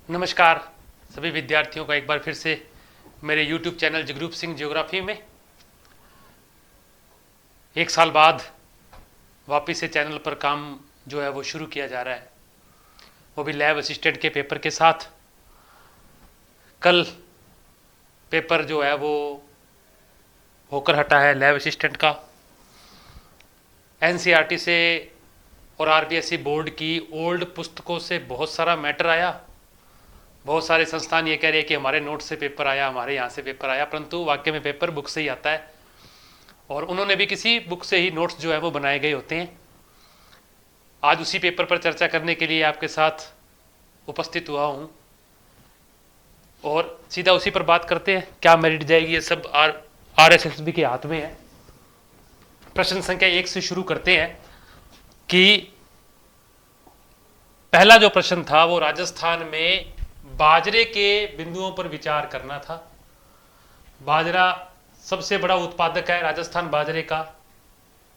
नमस्कार सभी विद्यार्थियों का एक बार फिर से मेरे YouTube channel Jagroop Singh geography में एक साल बाद वापस से चैनल पर काम जो है वो शुरू किया जा रहा है, वो भी लैब असिस्टेंट के पेपर के साथ। कल पेपर जो है वो होकर हटा है लैब असिस्टेंट का। NCERT से और RBSE बोर्ड की ओल्ड पुस्तकों से बहुत सारा मैटर आया। बहुत सारे संस्थान ये कह रहे हैं कि हमारे नोट से पेपर आया, हमारे यहाँ से पेपर आया, परंतु वाकई में पेपर बुक से ही आता है और उन्होंने भी किसी बुक से ही नोट्स जो है वो बनाए गए होते हैं। आज उसी पेपर पर चर्चा करने के लिए आपके साथ उपस्थित हुआ हूँ और सीधा उसी पर बात करते हैं। क्या मेरिट जाएगी ये सब RSSB के हाथ में है। प्रश्न संख्या 1 से शुरू करते हैं कि पहला जो प्रश्न था वो राजस्थान में बाजरे के बिंदुओं पर विचार करना था। बाजरा सबसे बड़ा उत्पादक है राजस्थान बाजरे का।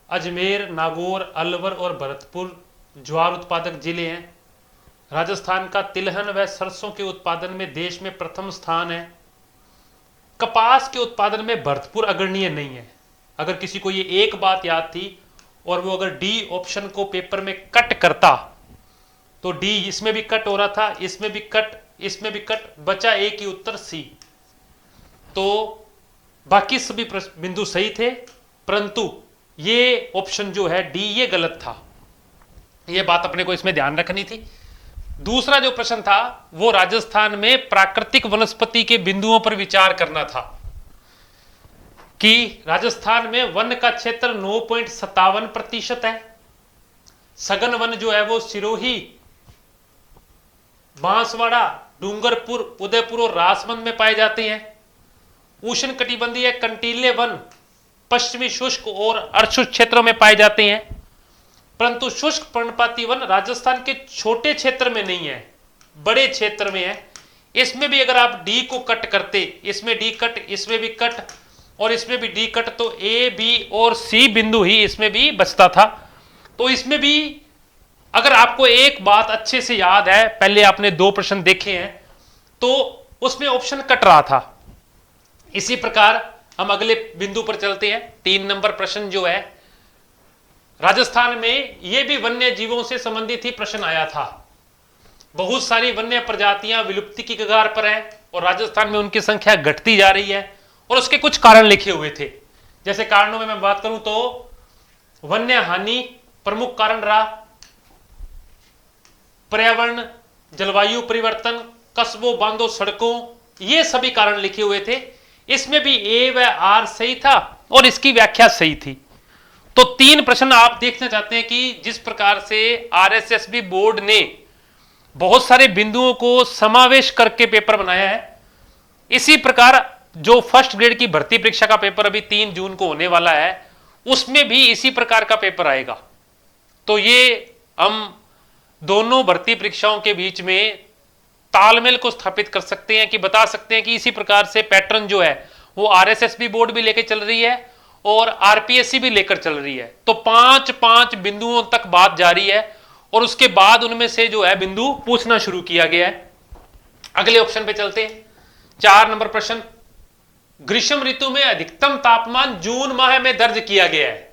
अजमेर, नागौर, अलवर और भरतपुर ज्वार उत्पादक जिले हैं। राजस्थान का तिलहन व सरसों के उत्पादन में देश में प्रथम स्थान है। कपास के उत्पादन में भरतपुर अग्रणीय नहीं है। अगर किसी को ये एक बात याद थी और वो अगर डी ऑप्शन को पेपर में कट करता तो डी इसमें भी कट हो रहा था, इसमें भी कट, इसमें भी कट, बचा एक ही उत्तर सी। तो बाकी सभी बिंदु सही थे, परंतु ये ऑप्शन जो है डी ये गलत था। ये बात अपने को इसमें ध्यान रखनी थी। दूसरा जो प्रश्न था वो राजस्थान में प्राकृतिक वनस्पति के बिंदुओं पर विचार करना था कि राजस्थान में वन का क्षेत्र 9.57% है। सघन वन जो है वो सिरोही, बांसवाड़ा, डूंगरपुर, उदयपुर और राजसमंद में पाए जाते हैं। उष्ण कटिबंधीय कंटीले वन पश्चिमी शुष्क और अर्धशुष्क क्षेत्रों में पाए जाते हैं, परंतु शुष्क पर्णपाती वन राजस्थान के छोटे क्षेत्र में नहीं है, बड़े क्षेत्र में है। इसमें भी अगर आप डी को कट करते, इसमें डी कट, इसमें भी कट और इसमें भी डी कट, तो ए, बी और सी बिंदु ही इसमें भी बचता था। तो इसमें भी अगर आपको एक बात अच्छे से याद है, पहले आपने 2 प्रश्न देखे हैं तो उसमें ऑप्शन कट रहा था। इसी प्रकार हम अगले बिंदु पर चलते हैं। 3 नंबर प्रश्न जो है राजस्थान में ये भी वन्य जीवों से संबंधित ही प्रश्न आया था। बहुत सारी वन्य प्रजातियां विलुप्ति की कगार पर हैं और राजस्थान में उनकी संख्या घटती जा रही है और उसके कुछ कारण लिखे हुए थे। जैसे कारणों में मैं बात करूं तो वन्य हानि प्रमुख कारण रहा, पर्यावरण, जलवायु परिवर्तन, कस्बों, बांधों, सड़कों, ये सभी कारण लिखे हुए थे। इसमें भी ए व आर सही था और इसकी व्याख्या सही थी। तो 3 प्रश्न आप देखना चाहते हैं कि जिस प्रकार से RSSB बोर्ड ने बहुत सारे बिंदुओं को समावेश करके पेपर बनाया है, इसी प्रकार जो फर्स्ट ग्रेड की भर्ती परीक्षा का पेपर अभी 3 जून को होने वाला है उसमें भी इसी प्रकार का पेपर आएगा। तो ये हम दोनों भर्ती परीक्षाओं के बीच में तालमेल को स्थापित कर सकते हैं कि बता सकते हैं कि इसी प्रकार से पैटर्न जो है वो RSSB बोर्ड भी लेकर चल रही है और RPSC भी लेकर चल रही है। तो 5-5 बिंदुओं तक बात जारी है और उसके बाद उनमें से जो है बिंदु पूछना शुरू किया गया है। अगले ऑप्शन पे चलते हैं। 4 नंबर प्रश्न, ग्रीष्म ऋतु में अधिकतम तापमान जून माह में दर्ज किया गया है।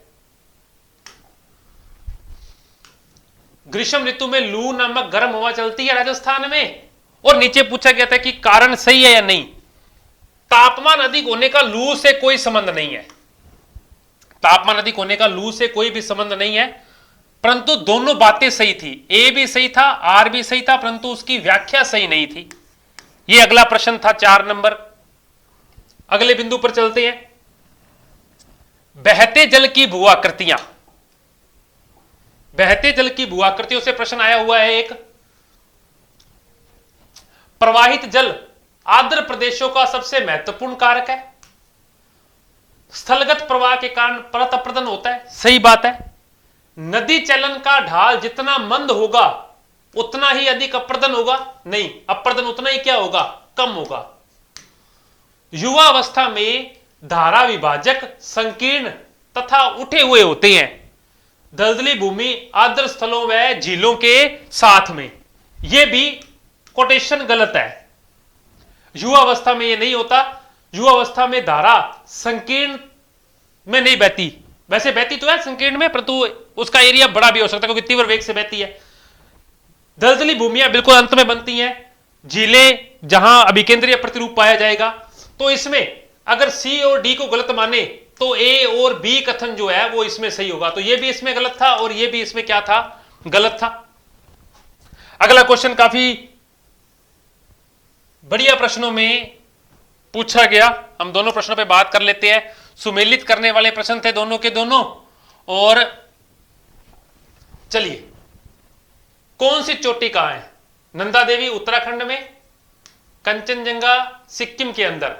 ग्रीष्म ऋतु में लू नामक गर्म हवा चलती है राजस्थान में और नीचे पूछा गया था कि कारण सही है या नहीं। तापमान अधिक होने का लू से कोई संबंध नहीं है। तापमान अधिक होने का लू से कोई भी संबंध नहीं है, परंतु दोनों बातें सही थी। ए भी सही था, आर भी सही था, परंतु उसकी व्याख्या सही नहीं थी। यह अगला प्रश्न था 4 नंबर। अगले बिंदु पर चलते हैं। बहते जल की भूआकृतियां। बहते जल की भूआकृतियों से प्रश्न आया हुआ है एक। प्रवाहित जल आर्द्र प्रदेशों का सबसे महत्वपूर्ण कारक है। स्थलगत प्रवाह के कारण परत अपर्दन होता है, सही बात है। नदी चलन का ढाल जितना मंद होगा उतना ही अधिक अपर्दन होगा, नहीं, अपर्दन उतना ही क्या होगा, कम होगा। युवा अवस्था में धारा विभाजक संकीर्ण तथा उठे हुए होते हैं। दलदली भूमि आर्द्र स्थलों व झीलों के साथ में, यह भी कोटेशन गलत है। युवावस्था में ये नहीं होता। युवावस्था में धारा संकीर्ण में नहीं बहती, वैसे बहती तो है संकीर्ण में, परंतु उसका एरिया बड़ा भी हो सकता है क्योंकि तीव्र वेग से बहती है। दलदली भूमियां बिल्कुल अंत में बनती हैं, झीलें जहां अभिकेंद्रीय प्रतिरूप पाया जाएगा। तो इसमें अगर सी और डी को गलत माने तो ए और बी कथन जो है वो इसमें सही होगा। तो ये भी इसमें गलत था और ये भी इसमें क्या था, गलत था। अगला क्वेश्चन काफी बढ़िया प्रश्नों में पूछा गया, हम दोनों प्रश्नों पे बात कर लेते हैं। सुमेलित करने वाले प्रश्न थे दोनों के दोनों। और चलिए, कौन सी चोटी कहां है? नंदा देवी उत्तराखंड में, कंचनजंगा सिक्किम के अंदर।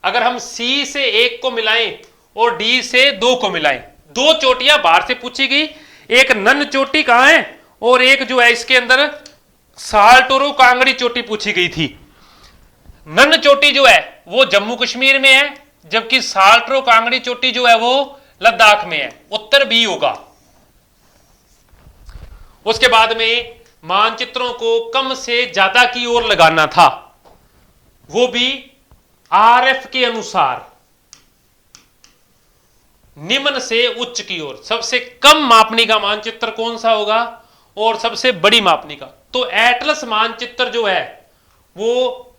अगर हम सी से 1 को मिलाएं और डी से 2 को मिलाएं, 2 चोटियां बाहर से पूछी गई। एक नन चोटी कहां है और एक जो है इसके अंदर साल्टोरो कांगड़ी चोटी पूछी गई थी। नन चोटी जो है वो जम्मू कश्मीर में है, जबकि साल्टोरो कांगड़ी चोटी जो है वो लद्दाख में है। उत्तर बी होगा। उसके बाद में मानचित्रों को कम से ज्यादा की ओर लगाना था, वो भी आरएफ के अनुसार, निम्न से उच्च की ओर। सबसे कम मापनी का मानचित्र कौन सा होगा और सबसे बड़ी मापनी का? तो एटलस मानचित्र जो है वो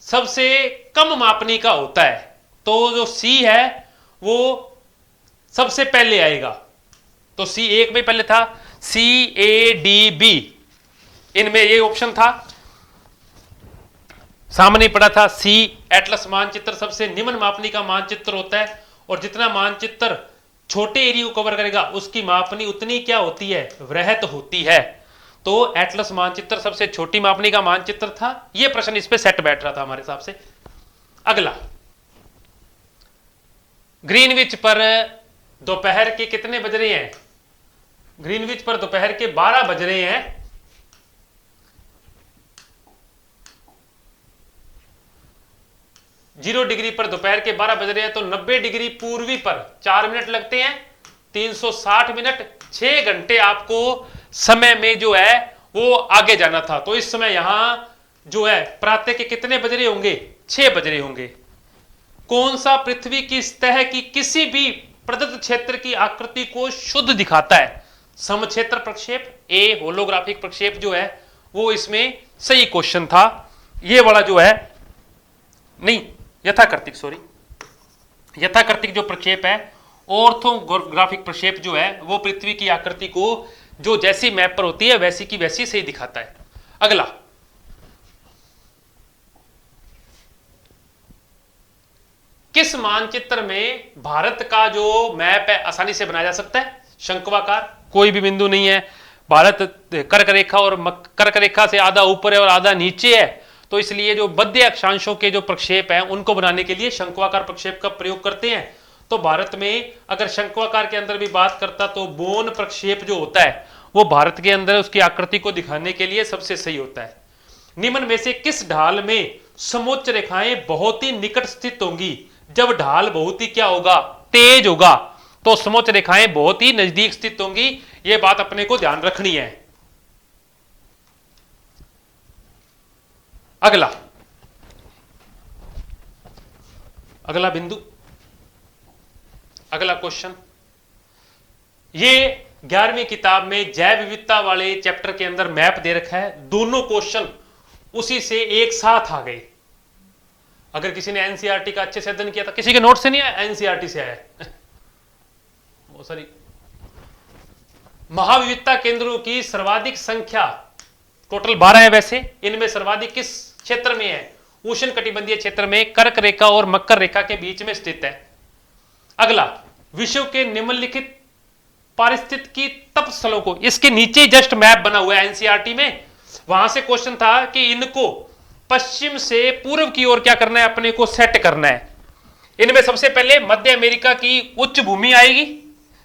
सबसे कम मापनी का होता है। तो जो सी है वो सबसे पहले आएगा। तो सी 1 में पहले था, CADB, इनमें ये ऑप्शन था, सामने पड़ा था सी। एटलस मानचित्र सबसे निम्न मापनी का मानचित्र होता है और जितना मानचित्र छोटे एरिया को कवर करेगा उसकी मापनी उतनी क्या होती है, वृहत होती है। तो एटलस मानचित्र सबसे छोटी मापनी का मानचित्र था। यह प्रश्न इस पे सेट बैठ रहा था हमारे हिसाब से। अगला, ग्रीनविच पर दोपहर के कितने बज रहे हैं? ग्रीनविच पर दोपहर के 12 बज रहे हैं। जीरो डिग्री पर दोपहर के 12 बज रहे हैं, तो 90 डिग्री पूर्वी पर 4 मिनट लगते हैं, 360 मिनट, 6 घंटे आपको समय में जो है वो आगे जाना था। तो इस समय यहां जो है प्रातः के कितने बज रहे होंगे? 6 बज रहे होंगे। कौन सा पृथ्वी की सतह की किसी भी प्रदत्त क्षेत्र की आकृति को शुद्ध दिखाता है? समक्षेत्र प्रक्षेप, ए होलोग्राफिक प्रक्षेप जो है वो इसमें सही क्वेश्चन था। ये वाला जो है नहीं, यथाकृतिक, सॉरी, यथाकृतिक जो प्रक्षेप है, ऑर्थोग्राफिक प्रक्षेप जो है वो पृथ्वी की आकृति को जो जैसी मैप पर होती है वैसी की वैसी सही दिखाता है। अगला, किस मानचित्र में भारत का जो मैप है आसानी से बनाया जा सकता है? शंक्वाकार, कोई भी बिंदु नहीं है, भारत कर्क रेखा और कर्क रेखा से आधा ऊपर है और आधा नीचे है, तो इसलिए जो बद्ध अक्षांशों के जो प्रक्षेप हैं उनको बनाने के लिए शंक्वाकार प्रक्षेप का प्रयोग करते हैं। तो भारत में अगर शंक्वाकार के अंदर भी बात करता तो बोन प्रक्षेप जो होता है वो भारत के अंदर उसकी आकृति को दिखाने के लिए सबसे सही होता है। निम्न में से किस ढाल में समोच्च रेखाएं बहुत ही निकट स्थित होंगी? जब ढाल बहुत ही क्या होगा, तेज होगा, तो समोच्च रेखाएं बहुत ही नजदीक स्थित होंगी। यह बात अपने को ध्यान रखनी है। अगला, अगला बिंदु, अगला क्वेश्चन, ये 11वीं किताब में जैव विविधता वाले चैप्टर के अंदर मैप दे रखा है। दोनों क्वेश्चन उसी से एक साथ आ गए। अगर किसी ने एनसीईआरटी का अच्छे से अध्ययन किया था, किसी के नोट से नहीं आया, एनसीईआरटी से आया बहुत सारी। महाविविधता केंद्रों की सर्वाधिक संख्या टोटल 12 है। वैसे इनमें सर्वाधिक किस क्षेत्र में है? उष्ण कटिबंधीय क्षेत्र में, कर्क रेखा और मकर रेखा के बीच में स्थित है। अगला, विश्व के निम्नलिखित पारिस्थितिकी तप स्थलों को, इसके नीचे जस्ट मैप बना हुआ है एनसीईआरटी में, वहां से क्वेश्चन था कि इनको पश्चिम से पूर्व की ओर क्या करना है, अपने को सेट करना है। इनमें सबसे पहले मध्य अमेरिका की उच्च भूमि आएगी,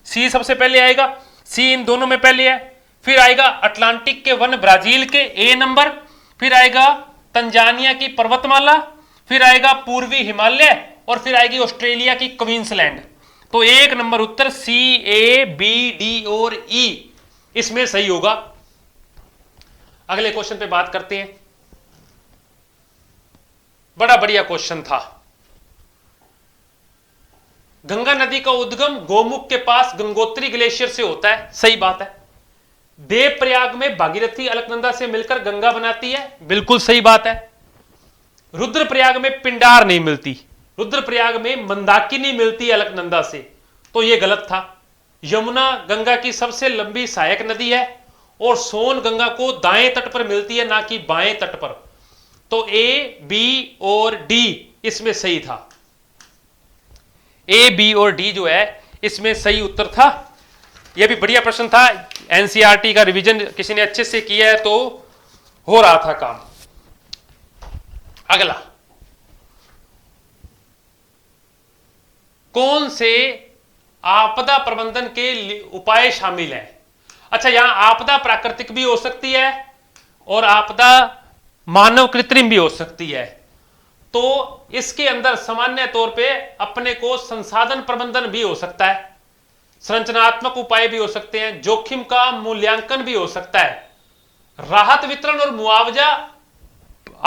सी सबसे पहले आएगा, सी इन दोनों में पहले है। फिर आएगा अटलांटिक के वन ब्राजील के, ए नंबर। फिर आएगा तंजानिया की पर्वतमाला, फिर आएगा पूर्वी हिमालय और फिर आएगी ऑस्ट्रेलिया की क्वींसलैंड। तो 1 नंबर उत्तर सी, ए, बी, डी और ई इसमें सही होगा। अगले क्वेश्चन पे बात करते हैं। बड़ा बढ़िया क्वेश्चन था। गंगा नदी का उद्गम गोमुख के पास गंगोत्री ग्लेशियर से होता है, सही बात है। देवप्रयाग में भागीरथी अलकनंदा से मिलकर गंगा बनाती है, बिल्कुल सही बात है। रुद्रप्रयाग में पिंडार नहीं मिलती, रुद्रप्रयाग में मंदाकिनी मिलती है अलकनंदा से, तो यह गलत था। यमुना गंगा की सबसे लंबी सहायक नदी है और सोन गंगा को दाएं तट पर मिलती है, ना कि बाएं तट पर। तो ए, बी और डी इसमें सही था। ए, बी और डी जो है इसमें सही उत्तर था। यह भी बढ़िया प्रश्न था। एनसीईआरटी का रिवीजन किसी ने अच्छे से किया है तो हो रहा था काम। अगला, कौन से आपदा प्रबंधन के उपाय शामिल हैं? अच्छा, यहां आपदा प्राकृतिक भी हो सकती है और आपदा मानव कृत्रिम भी हो सकती है। तो इसके अंदर सामान्य तौर पे अपने को संसाधन प्रबंधन भी हो सकता है, संरचनात्मक उपाय भी हो सकते हैं, जोखिम का मूल्यांकन भी हो सकता है। राहत वितरण और मुआवजा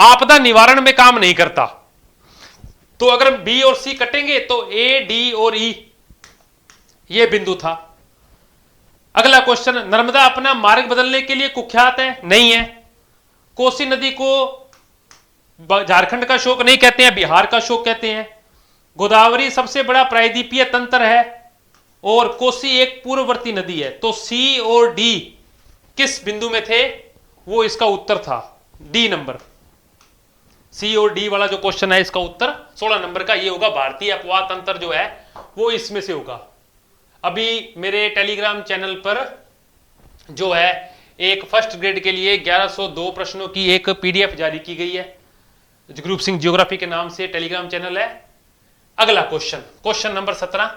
आपदा निवारण में काम नहीं करता। तो अगर बी और सी कटेंगे तो ए, डी और ई यह बिंदु था। अगला क्वेश्चन, नर्मदा अपना मार्ग बदलने के लिए कुख्यात है? नहीं है। कोसी नदी को झारखंड का शोक नहीं कहते हैं, बिहार का शोक कहते हैं। गोदावरी सबसे बड़ा प्रायद्वीपीय तंत्र है और कोसी एक पूर्ववर्ती नदी है। तो सी और डी किस बिंदु में थे? वो इसका उत्तर था डी नंबर। सी और डी वाला जो क्वेश्चन है इसका उत्तर 16 नंबर का ये होगा। भारतीय अपवाह तंत्र जो है वो इसमें से होगा। अभी मेरे टेलीग्राम चैनल पर जो है एक फर्स्ट ग्रेड के लिए 1102 प्रश्नों की एक पीडीएफ जारी की गई है, ग्रुप सिंह ज्योग्राफी के नाम से टेलीग्राम चैनल है। अगला क्वेश्चन, क्वेश्चन नंबर 17,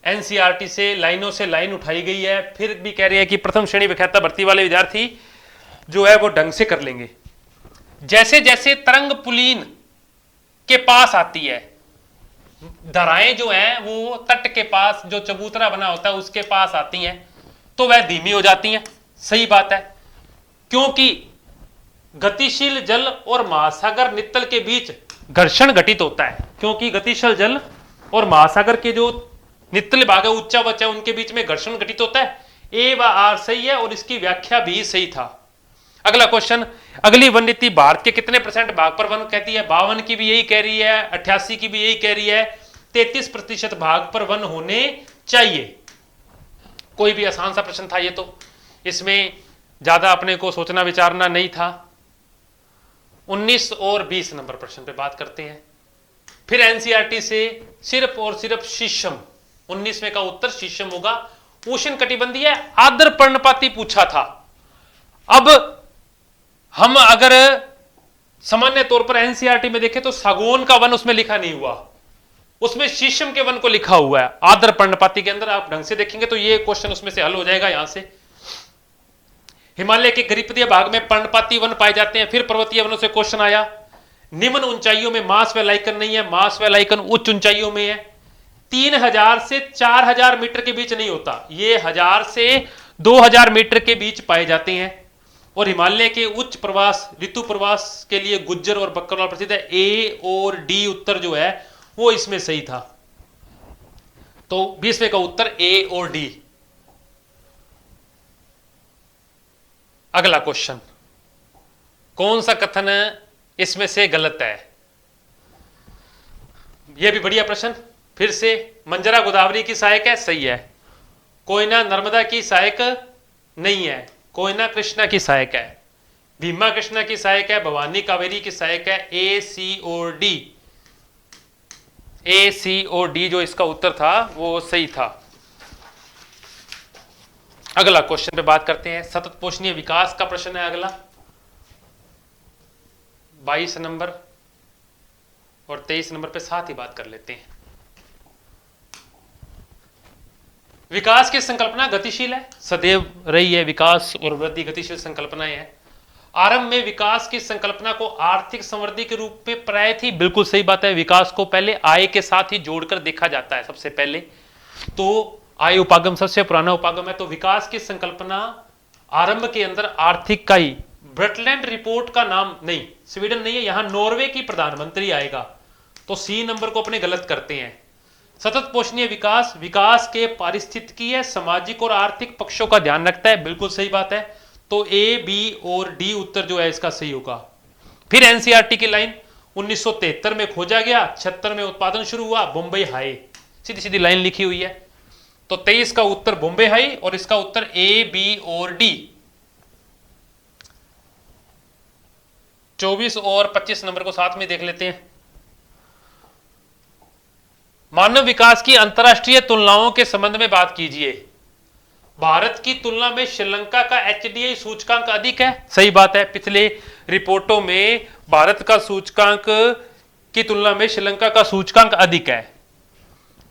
एनसीईआरटी से लाइनों से लाइन उठाई गई है, फिर भी कह रही है कि प्रथम श्रेणी व्याख्याता भर्ती वाले विद्यार्थी जो है वो ढंग से कर लेंगे। जैसे जैसे तरंग पुलीन के पास आती है, धाराएं जो हैं वो तट के पास जो चबूतरा बना होता है उसके पास आती हैं तो वह धीमी हो जाती हैं, सही बात है। क्योंकि गतिशील जल और महासागर नित्तल के बीच घर्षण घटित होता है, क्योंकि गतिशील जल और महासागर के जो नित्तल भाग है, उच्चा बच्चा, उनके बीच में घर्षण घटित होता है। ए व आर सही है और इसकी व्याख्या भी सही था। अगला क्वेश्चन, अगली वन नीति भारत के कितने % भाग पर वन कहती है? 52 की भी यही कह रही है, 88 की भी यही कह रही है, 33% भाग पर वन होने चाहिए। कोई भी आसान सा प्रश्न था ये, तो इसमें ज्यादा अपने को सोचना विचारना नहीं था। 19 और 20 नंबर प्रश्न पे बात करते हैं। फिर एनसीईआरटी से सिर्फ और सिर्फ शीशम, 19वें का उत्तर शीशम होगा। उष्ण कटिबंधीय आर्द्र पर्णपाती पूछा था। अब हम अगर सामान्य तौर पर एनसीईआरटी में देखें तो सागौन का वन उसमें लिखा नहीं हुआ, उसमें शीशम के वन को लिखा हुआ है। आर्द्र पर्णपाती के अंदर आप ढंग से देखेंगे तो ये क्वेश्चन उसमें से हल हो जाएगा। यहां से हिमालय के गरीबीय भाग में पर्णपाती वन पाए जाते हैं। फिर पर्वतीय वनों से क्वेश्चन आया। निम्न ऊंचाइयों में मास व लाइकन नहीं है, मास व लाइकन उच्च ऊंचाइयों में है। 3000 से 4000 मीटर के बीच नहीं होता, ये 1000 से 2000 मीटर के बीच पाए जाते हैं। और हिमालय के उच्च प्रवास, ऋतु प्रवास के लिए गुज्जर और बकरवाल प्रसिद्ध है। ए और डी उत्तर जो है वो इसमें सही था। तो 20वें का उत्तर ए और डी। अगला क्वेश्चन, कौन सा कथन इसमें से गलत है? यह भी बढ़िया प्रश्न। फिर से, मंजरा गोदावरी की सहायक है, सही है। कोयना नर्मदा की सहायक नहीं है, कोयना कृष्णा की सहायक है। भीमा कृष्णा की सहायक है, भवानी कावेरी की सहायक है। ए, सी और डी, ए, सी और डी जो इसका उत्तर था वो सही था। अगला क्वेश्चन पे बात करते हैं। सतत पोषणीय विकास का प्रश्न है अगला, 22 नंबर और 23 नंबर पे साथ ही बात कर लेते हैं। विकास की संकल्पना गतिशील है, सदैव रही है। विकास और वृद्धि गतिशील संकल्पनाएं हैं। आरंभ में विकास की संकल्पना को आर्थिक समृद्धि के रूप में प्राय थी, बिल्कुल सही बात है। विकास को पहले आय के साथ ही जोड़कर देखा जाता है सबसे पहले, तो आय उपागम सबसे पुराना उपागम है। तो विकास की संकल्पना आरंभ के अंदर आर्थिक का ही ब्रटलैंड रिपोर्ट का नाम नहीं, स्वीडन नहीं है, यहां नॉर्वे की प्रधानमंत्री आएगा। तो सी नंबर को अपने गलत करते हैं। सतत पोषणीय विकास, विकास के पारिस्थितिकीय, सामाजिक और आर्थिक पक्षों का ध्यान रखता है, बिल्कुल सही बात है। तो ए, बी और डी उत्तर जो है इसका सही होगा। फिर एनसीईआरटी की लाइन 1973 में खोजा गया, 76 में उत्पादन शुरू हुआ, बॉम्बे हाई, सीधी सीधी लाइन लिखी हुई है। तो 23 का उत्तर बॉम्बे हाई और इसका उत्तर ए, बी और डी। 24 और 25 नंबर को साथ में देख लेते हैं। मानव विकास की अंतर्राष्ट्रीय तुलनाओं के संबंध में बात कीजिए। भारत की तुलना में श्रीलंका का एचडीआई सूचकांक अधिक है, सही बात है। पिछले रिपोर्टों में भारत का सूचकांक की तुलना में श्रीलंका का सूचकांक अधिक है।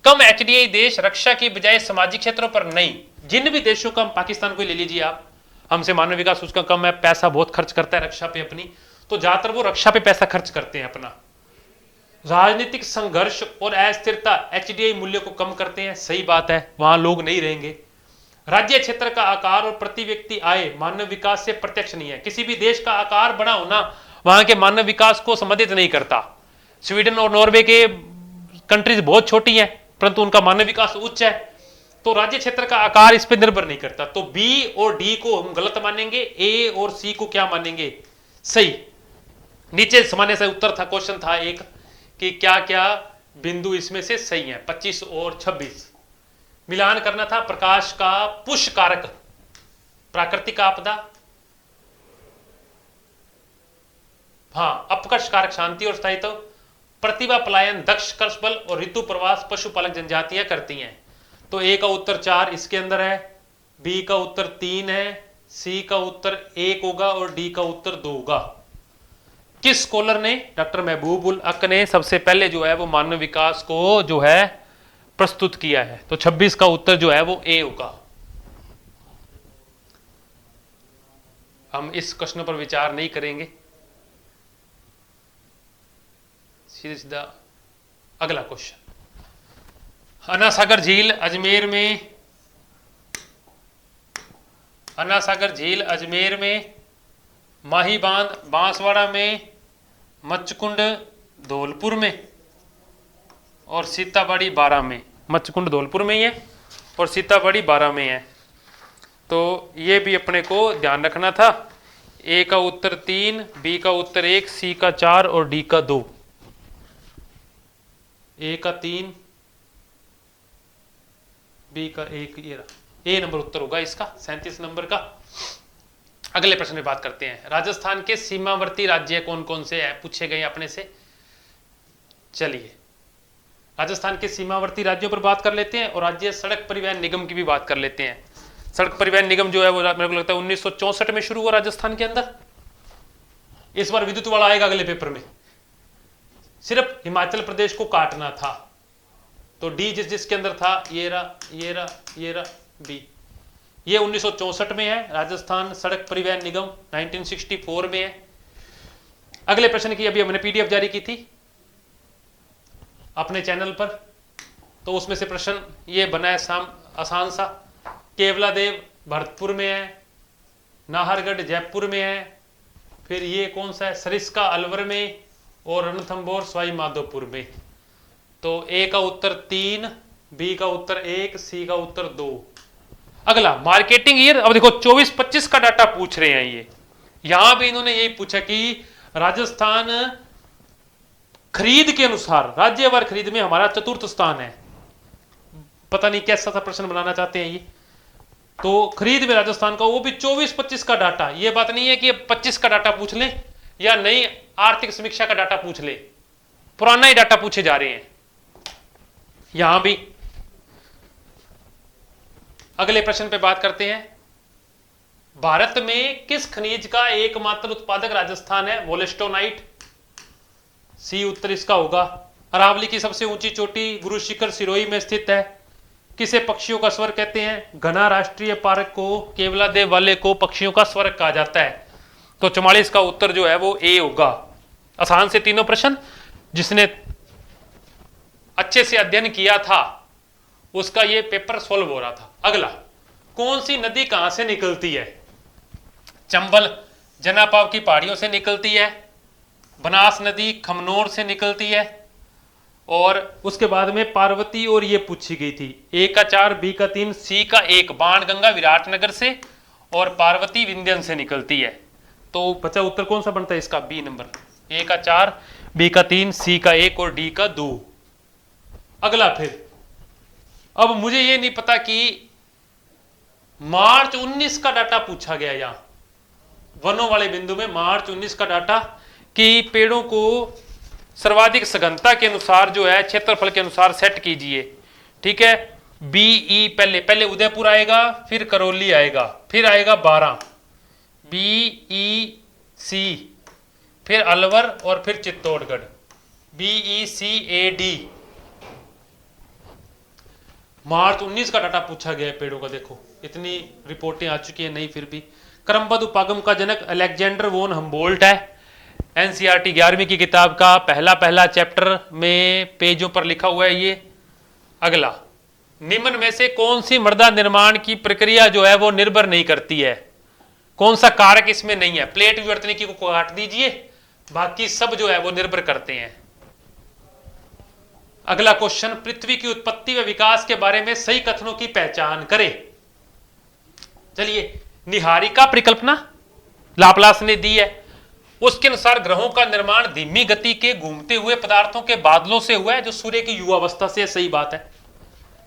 कम एचडीआई देश रक्षा की बजाय सामाजिक क्षेत्रों पर नहीं। जिन भी देशों का, पाकिस्तान को ले लीजिए आप, हमसे मानव विकास सूचकांक कम है, पैसा बहुत खर्च करता है रक्षा पे अपनी, तो ज्यादातर वो रक्षा पे पैसा खर्च करते हैं अपना। राजनीतिक संघर्ष और अस्थिरता एचडीआई मूल्य को कम करते हैं, सही बात है, वहां लोग नहीं रहेंगे। राज्य क्षेत्र का आकार और प्रति व्यक्ति आय मानव विकास से प्रत्यक्ष नहीं है। किसी भी देश का आकार बड़ा होना वहां के मानव विकास को संबंधित नहीं करता। स्वीडन और नॉर्वे के कंट्रीज बहुत छोटी हैं, परंतु उनका मानव विकास उच्च है, तो राज्य क्षेत्र का आकार इस पर निर्भर नहीं करता। तो बी और डी को हम गलत मानेंगे, ए और सी को क्या मानेंगे, सही। नीचे सामान्य से उत्तर था, क्वेश्चन था एक कि क्या क्या बिंदु इसमें से सही है। 25 और 26 मिलान करना था। प्रकाश का पुष्ट कारक, प्राकृतिक आपदा, हाँ, अपकर्ष कारक शांति और स्थायित्व, प्रतिभा पलायन, दक्ष कर्ष बल और ऋतु प्रवास पशुपालक जनजातियां करती हैं। तो ए का उत्तर 4 इसके अंदर है, बी का उत्तर 3 है, सी का उत्तर 1 होगा और डी का उत्तर 2 होगा। किस स्कॉलर ने, डॉक्टर महबूब उल हक ने सबसे पहले जो है वो मानव विकास को जो है प्रस्तुत किया है। तो 26 का उत्तर जो है वो ए होगा। हम इस क्वेश्चन पर विचार नहीं करेंगे, सीधा सीधा अगला क्वेश्चन। अन्नासागर झील अजमेर में, अन्नासागर झील अजमेर में, माही बांध बांसवाड़ा में, मच्छकुंड धौलपुर में और सीताबाड़ी 12 में। मच्छकुंड धौलपुर में ही है और सीताबाड़ी 12 में है। तो ये भी अपने को ध्यान रखना था। ए का उत्तर 3, बी का उत्तर 1, सी का 4 और डी का 2। ए का 3, बी का 1, ये ए नंबर उत्तर होगा इसका, 37 नंबर का। अगले प्रश्न में बात करते हैं। राजस्थान के सीमावर्ती राज्य कौन कौन से हैं, पूछे गए अपने से। चलिए राजस्थान के सीमावर्ती राज्यों पर बात कर लेते हैं और राज्य सड़क परिवहन निगम की भी बात कर लेते हैं। सड़क परिवहन निगम जो है वो मेरे को लगता है 1964 में शुरू हुआ राजस्थान के अंदर। इस बार विद्युत वाला आएगा अगले पेपर में। सिर्फ हिमाचल प्रदेश को काटना था, तो डी जिसके अंदर था ये रहा बी। ये 1964 में है। राजस्थान सड़क परिवहन निगम 1964 में है। अगले प्रश्न की अभी हमने पीडीएफ जारी की थी अपने चैनल पर, तो उसमें से प्रश्न ये बना है आसान सा। केवलादेव भरतपुर में है, नाहरगढ़ जयपुर में है, फिर ये कौन सा है, सरिस्का अलवर में और रणथंभौर सवाई माधोपुर में। तो ए का उत्तर 3, बी का उत्तर 1, सी का उत्तर 2। अगला मार्केटिंग ईयर। अब देखो 24-25 का डाटा पूछ रहे हैं ये। यहां भी इन्होंने यही पूछा कि राजस्थान खरीद के अनुसार, राज्यवार खरीद में हमारा 4th स्थान है। पता नहीं कैसा सा प्रश्न बनाना चाहते हैं ये। तो खरीद में राजस्थान का, वो भी 24-25 का डाटा। ये बात नहीं है कि 25 का डाटा पूछ लें या नई आर्थिक समीक्षा का डाटा पूछ ले, पुराना ही डाटा पूछे जा रहे हैं यहां भी। अगले प्रश्न पे बात करते हैं। भारत में किस खनिज का एकमात्र उत्पादक राजस्थान है? वोलेस्टोनाइट, सी उत्तर इसका होगा। अरावली की सबसे ऊंची चोटी गुरु शिखर सिरोही में स्थित है। किसे पक्षियों का स्वर्ग कहते हैं? घना राष्ट्रीय पार्क को, केवलादेव वाले को पक्षियों का स्वर्ग कहा जाता है। तो 44 का उत्तर जो है वो ए होगा। आसान से तीनों प्रश्न, जिसने अच्छे से अध्ययन किया था उसका ये पेपर सॉल्व हो रहा था। अगला, कौन सी नदी कहां से निकलती है? चंबल जनापाव की पहाड़ियों से निकलती है, बनास नदी खमनोर से निकलती है, और उसके बाद में पार्वती और ये पूछी गई थी। ए का 4, बी का 3, सी का 1 बाणगंगा विराटनगर से, और पार्वती विंध्यन से निकलती है। तो बचा उत्तर कौन सा बनता है इसका? B number. ए का 4, बी का 3, सी का 1 और डी का 2। अगला फिर, अब मुझे ये नहीं पता कि मार्च 19 का डाटा पूछा गया यहां वनों वाले बिंदु में, मार्च 19 का डाटा कि पेड़ों को सर्वाधिक सघनता के अनुसार जो है क्षेत्रफल के अनुसार सेट कीजिए। ठीक है, बीई पहले उदयपुर आएगा, फिर करौली आएगा, फिर आएगा 12, BEC, फिर अलवर और फिर चित्तौड़गढ़, BECAD। मार्च 19 का डाटा पूछा गया है पेड़ों का। देखो इतनी रिपोर्टें आ चुकी है, नहीं फिर भी। क्रमबद्ध उपागम का जनक अलेक्जेंडर वोन हम्बोल्ट है। एनसीईआरटी 11वीं की किताब का पहला चैप्टर में पेजों पर लिखा हुआ है ये। अगला, निम्न में से कौन सी मृदा निर्माण की प्रक्रिया जो है वो निर्भर नहीं करती है? कौन सा कारक इसमें नहीं है? प्लेट विवर्तनिकी को काट दीजिए, बाकी सब जो है वो निर्भर करते हैं। अगला क्वेश्चन, पृथ्वी की उत्पत्ति व विकास के बारे में सही कथनों की पहचान करें। चलिए, निहारिका परिकल्पना लाप्लास ने दी है, उसके अनुसार ग्रहों का निर्माण धीमी गति के घूमते हुए पदार्थों के बादलों से हुआ है जो सूर्य की युवावस्था से, सही बात है।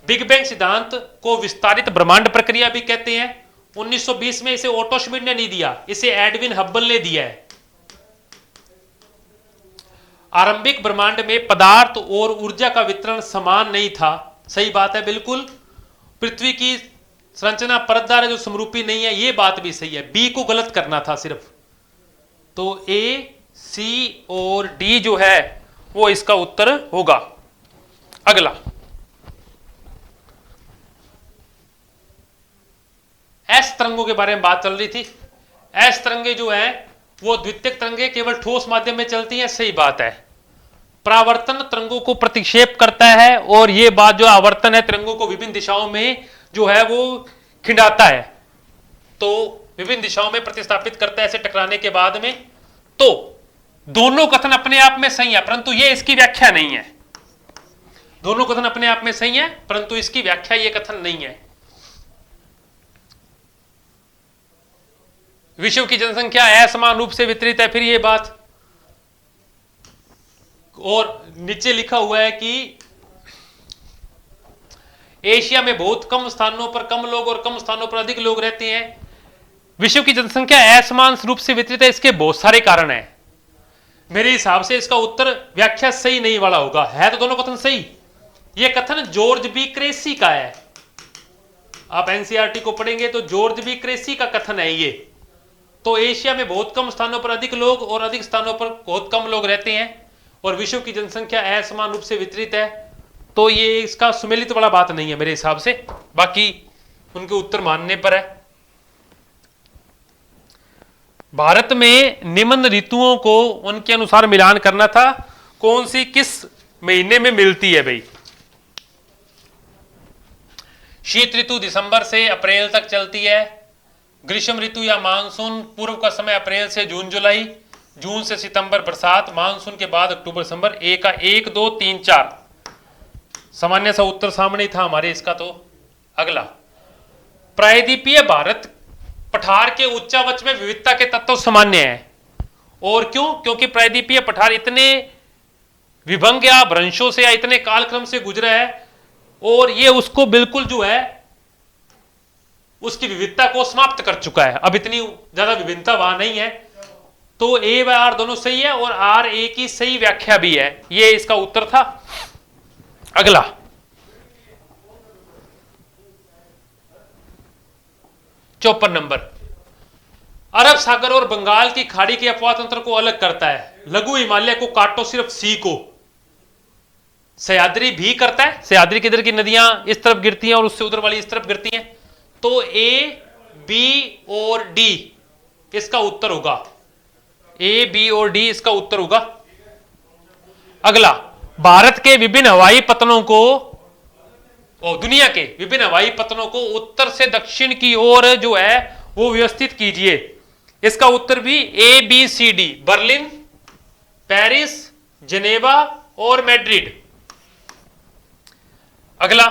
बिग बैंग सिद्धांत को विस्तारित ब्रह्मांड प्रक्रिया भी कहते हैं। 1920 में इसे ओटो श्मिट ने नहीं दिया, इसे एडविन हब्बल ने दिया है। आरंभिक ब्रह्मांड में पदार्थ और ऊर्जा का वितरण समान नहीं था, सही बात है बिल्कुल। पृथ्वी की संरचना परतदार है जो समरूपी नहीं है, यह बात भी सही है। बी को गलत करना था सिर्फ, तो ए, सी और डी जो है वो इसका उत्तर होगा। अगला, एस तरंगों के बारे में बात चल रही थी। एस तरंगे जो है वो द्वितीयक तरंगे केवल ठोस माध्यम में चलती हैं, सही बात है। परावर्तन तरंगों को प्रतिक्षेप करता है, और ये बात जो आवर्तन है तरंगों को विभिन्न दिशाओं में जो है वो खिंडाता है, तो विभिन्न दिशाओं में प्रतिस्थापित करता है ऐसे टकराने के बाद में। तो दोनों कथन अपने आप में सही है, परंतु ये इसकी व्याख्या नहीं है। दोनों कथन अपने आप में सही है, परंतु इसकी व्याख्या ये कथन नहीं है। विश्व की जनसंख्या असमान रूप से वितरित है, फिर ये बात। और नीचे लिखा हुआ है कि एशिया में बहुत कम स्थानों पर कम लोग और कम स्थानों पर अधिक लोग रहते हैं। विश्व की जनसंख्या असमान रूप से वितरित है, इसके बहुत सारे कारण हैं। मेरे हिसाब से इसका उत्तर व्याख्या सही नहीं वाला होगा, है तो दोनों कथन सही। यह कथन जॉर्ज बी क्रेसी का है, आप एनसीईआरटी को पढ़ेंगे तो जॉर्ज बी क्रेसी का कथन है ये। तो एशिया में बहुत कम स्थानों पर अधिक लोग और अधिक स्थानों पर बहुत कम लोग रहते हैं, और विश्व की जनसंख्या असमान रूप से वितरित है, तो ये इसका सुमेलित वाला बात नहीं है मेरे हिसाब से। बाकी उनके उत्तर मानने पर है। भारत में निम्न ऋतुओं को उनके अनुसार मिलान करना था, कौन सी किस महीने में मिलती है भाई? शीत ऋतु दिसंबर से अप्रैल तक चलती है। ग्रीष्म ऋतु या मानसून पूर्व का समय अप्रैल से जून जुलाई, जून से सितंबर बरसात, मानसून के बाद अक्टूबर दिसंबर। ए का 1, 2, 3, 4 सामान्य सा उत्तर सामने ही था हमारे इसका। तो अगला, प्रायद्वीपीय भारत पठार के उच्चावच में विविधता के तत्व सामान्य है। और क्यों? क्योंकि प्रायद्वीपीय पठार इतने विभंग या भ्रंशों से या इतने कालक्रम से गुजरा है, और ये उसको बिल्कुल जो है उसकी विविधता को समाप्त कर चुका है। अब इतनी ज्यादा विभिन्नता वहां नहीं है। तो ए व आर दोनों सही है, और आर ए की सही व्याख्या भी है। ये इसका उत्तर था। अगला, चौपन नंबर, अरब सागर और बंगाल की खाड़ी के अपवाह तंत्र को अलग करता है। लघु हिमालय को काटो, सिर्फ सी को। सह्याद्री भी करता है, सह्याद्री की इधर की नदियां इस तरफ गिरती हैं और उससे उधर वाली इस तरफ गिरती हैं। तो ए, बी और डी इसका उत्तर होगा। ए, बी और डी इसका उत्तर होगा। अगला, भारत के विभिन्न हवाई पतनों को और दुनिया के विभिन्न हवाई पतनों को उत्तर से दक्षिण की ओर जो है वो व्यवस्थित कीजिए। इसका उत्तर भी A B C D, Berlin, Paris, Geneva और मैड्रिड। अगला,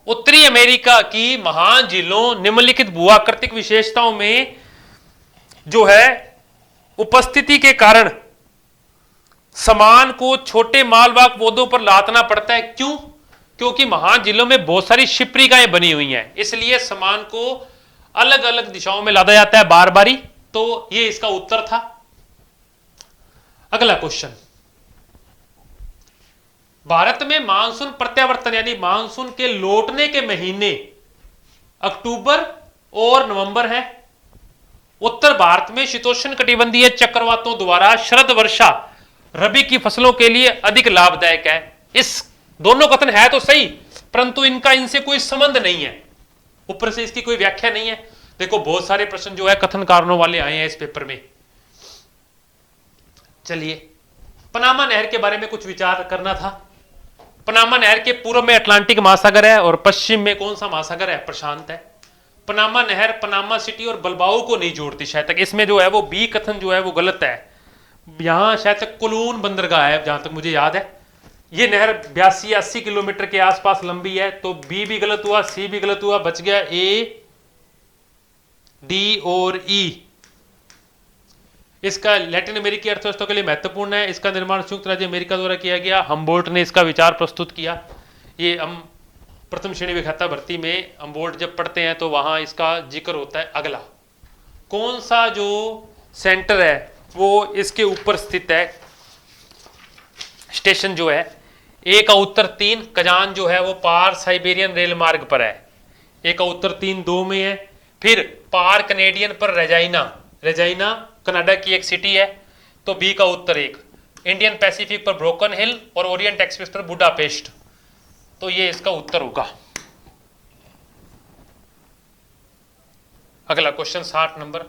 उत्तरी अमेरिका की महान झीलों निम्नलिखित भूआकृतिक विशेषताओं में जो है उपस्थिति के कारण सामान को छोटे मालवाहक पौधों पर लादना पड़ता है। क्यों? क्योंकि महान झीलों में बहुत सारी शिप्रिकाएं बनी हुई हैं, इसलिए सामान को अलग अलग दिशाओं में लादा जाता है बार बारी। तो ये इसका उत्तर था। अगला क्वेश्चन, भारत में मानसून प्रत्यावर्तन यानी मानसून के लौटने के महीने अक्टूबर और नवंबर है। उत्तर भारत में शीतोष्ण कटिबंधीय चक्रवातों द्वारा शरद वर्षा रबी की फसलों के लिए अधिक लाभदायक है। इस दोनों कथन है तो सही, परंतु इनका इनसे कोई संबंध नहीं है, ऊपर से इसकी कोई व्याख्या नहीं है। देखो बहुत सारे प्रश्न जो है कथन कारणों वाले आए हैं इस पेपर में। चलिए, पनामा नहर के बारे में कुछ विचार करना था। पनामा नहर के पूर्व में अटलांटिक महासागर है और पश्चिम में कौन सा महासागर है? प्रशांत है। पनामा नहर पनामा सिटी और बलबाओ को नहीं जोड़ती शायद तक, इसमें जो है वो बी कथन जो है वो गलत है। यहां शायद तक कुलून बंदरगाह है जहां तक मुझे याद है। ये नहर 82-80 किलोमीटर के आसपास लंबी है, तो बी भी गलत हुआ, सी भी गलत हुआ, बच गया ए, डी और ई। इसका लैटिन अमेरिकी अर्थव्यवस्था के लिए महत्वपूर्ण है। इसका निर्माण संयुक्त राज्य अमेरिका द्वारा किया गया। हम्बोल्ट ने इसका विचार प्रस्तुत किया। ये हम प्रथम श्रेणी विख्याता भर्ती में हम्बोल्ट जब पढ़ते हैं तो वहां इसका जिक्र होता है। अगला, कौन सा जो सेंटर है वो इसके ऊपर स्थित है? स्टेशन जो है, ए का उत्तर 3, कजान जो है वो पार साइबेरियन रेल मार्ग पर है। ए का उत्तर 3-2 में है। फिर पार कनेडियन पर रेजाइना, रेजाइना कनाडा की एक सिटी है, तो बी का उत्तर 1। इंडियन पैसिफिक पर ब्रोकन हिल और ओरिएंट एक्सप्रेस पर बुडापेस्ट, तो ये इसका उत्तर होगा। अगला क्वेश्चन 60 नंबर,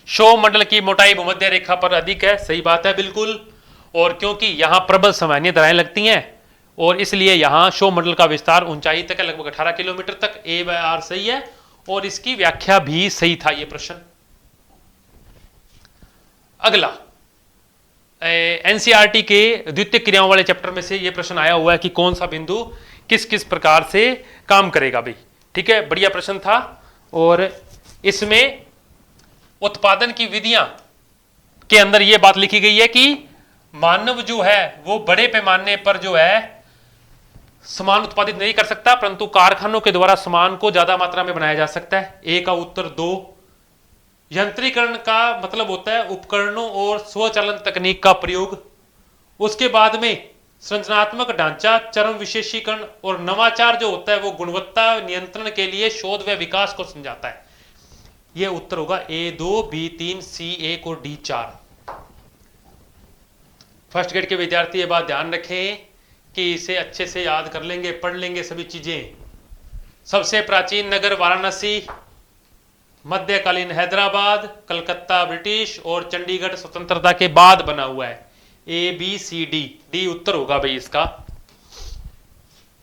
क्षोभ मंडल की मोटाई भूमध्य रेखा पर अधिक है। सही बात है बिल्कुल, और क्योंकि यहां प्रबल सामान्य धाराएं लगती हैं और इसलिए यहां क्षोभ मंडल का विस्तार ऊंचाई तक है, लगभग 18 किलोमीटर तक। ए बाय आर सही है और इसकी व्याख्या भी सही था ये प्रश्न। अगला, एनसीईआरटी के द्वितीय क्रियाओं वाले चैप्टर में से ये प्रश्न आया हुआ है कि कौन सा बिंदु किस किस प्रकार से काम करेगा भाई। ठीक है, बढ़िया प्रश्न था। और इसमें उत्पादन की विधियां के अंदर यह बात लिखी गई है कि मानव जो है वो बड़े पैमाने पर जो है सामान उत्पादित नहीं कर सकता, परंतु कारखानों के द्वारा सामान को ज्यादा मात्रा में बनाया जा सकता है। ए का उत्तर 2। यंत्रीकरण का मतलब होता है उपकरणों और स्वचालन तकनीक का प्रयोग। उसके बाद में संरचनात्मक ढांचा, चरम विशेषीकरण और नवाचार जो होता है वो गुणवत्ता नियंत्रण के लिए शोध व विकास को समझाता है। यह उत्तर होगा A2, B3, C1 और D4। फर्स्ट ग्रेड के विद्यार्थी ये बात ध्यान रखें कि इसे अच्छे से याद कर लेंगे, पढ़ लेंगे सभी चीजें। सबसे प्राचीन नगर वाराणसी, मध्यकालीन हैदराबाद, कलकत्ता ब्रिटिश और चंडीगढ़ स्वतंत्रता के बाद बना हुआ है। ABCD, डी उत्तर होगा भाई इसका।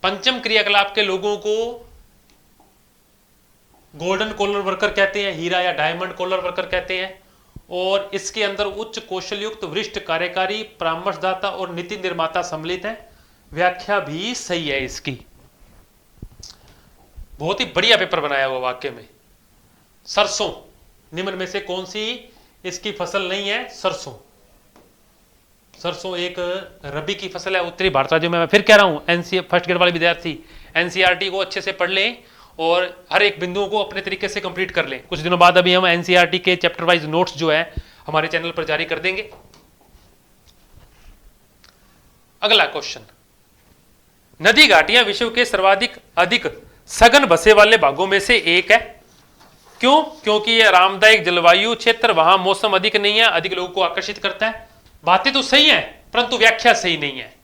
पंचम क्रियाकलाप के लोगों को गोल्डन कॉलर वर्कर कहते हैं, हीरा या डायमंड कॉलर वर्कर कहते हैं। और इसके अंदर उच्च कौशल युक्त वरिष्ठ कार्यकारी, परामर्शदाता और नीति निर्माता सम्मिलित है। व्याख्या भी सही है इसकी। बहुत ही बढ़िया पेपर बनाया हुआ वाक्य में। सरसों, निम्न में से कौन सी इसकी फसल नहीं है? सरसों। सरसों एक रबी की फसल है उत्तरी भारत राज्यों में। मैं फिर कह रहा हूं, एनसी फर्स्ट ग्रेड वाले विद्यार्थी एनसीईआरटी को अच्छे से पढ़ लें और हर एक बिंदुओं को अपने तरीके से कंप्लीट कर लें। कुछ दिनों बाद अभी हम एनसीईआरटी के चैप्टर वाइज नोट्स जो है हमारे चैनल पर जारी कर देंगे। अगला क्वेश्चन, नदी घाटियां विश्व के सर्वाधिक अधिक सघन बसे वाले भागों में से एक है। क्यों? क्योंकि यह आरामदायक जलवायु क्षेत्र, वहां मौसम अधिक नहीं है, अधिक लोगों को आकर्षित करता है। बातें तो सही हैं परंतु व्याख्या सही नहीं है।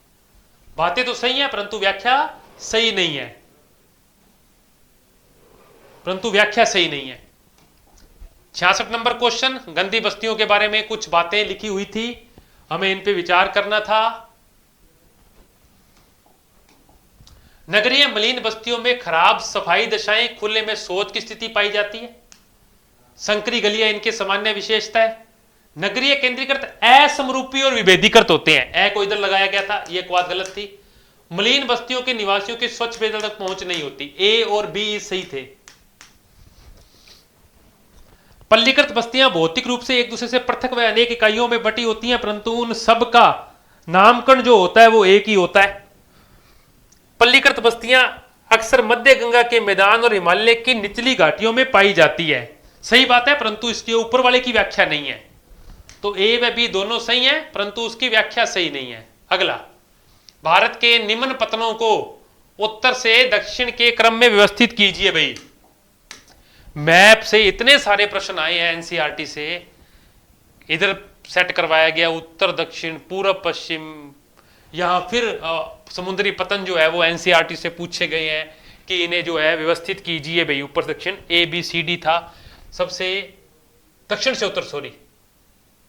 बातें तो सही हैं परंतु व्याख्या सही नहीं है। परंतु व्याख्या सही नहीं है। 66 नंबर क्वेश्चन, गंदी बस्तियों के बारे में कुछ बातें लिखी हुई थी, हमें इन पे विचार करना था। नगरीय मलिन बस्तियों में खराब सफाई दशाएं, खुले में शौच की स्थिति पाई जाती है। संकरी गलियां इनके सामान्य विशेषता है। नगरीय केंद्रीकृत असमरूपी और विभेदीकृत होते हैं। ए को इधर लगाया गया था, यह बात गलत थी। मलिन बस्तियों के निवासियों की स्वच्छ पेयजल तक पहुंच नहीं होती। ए और बी सही थे। पल्लीकृत बस्तियां भौतिक रूप से एक दूसरे से पृथक व अनेक इकाइयों में बटी होती हैं, परंतु उन सब का नामकरण जो होता है वो एक ही होता है। पल्लीकृत बस्तियां अक्सर मध्य गंगा के मैदान और हिमालय की निचली घाटियों में पाई जाती है। सही बात है, परंतु इसके ऊपर वाले की व्याख्या नहीं है। तो ए व बी दोनों सही है, परंतु उसकी व्याख्या सही नहीं है। अगला, भारत के निम्न पत्तनों को उत्तर से दक्षिण के क्रम में व्यवस्थित कीजिए। भाई मैप से इतने सारे प्रश्न आए हैं एनसीईआरटी से, इधर सेट करवाया गया उत्तर दक्षिण पूर्व पश्चिम, यहां फिर समुद्री पतन जो है वो एनसीईआरटी से पूछे गए हैं कि इन्हें जो है व्यवस्थित कीजिए। भाई ऊपर दक्षिण ए बी सी डी था, सबसे दक्षिण से उत्तर, सॉरी,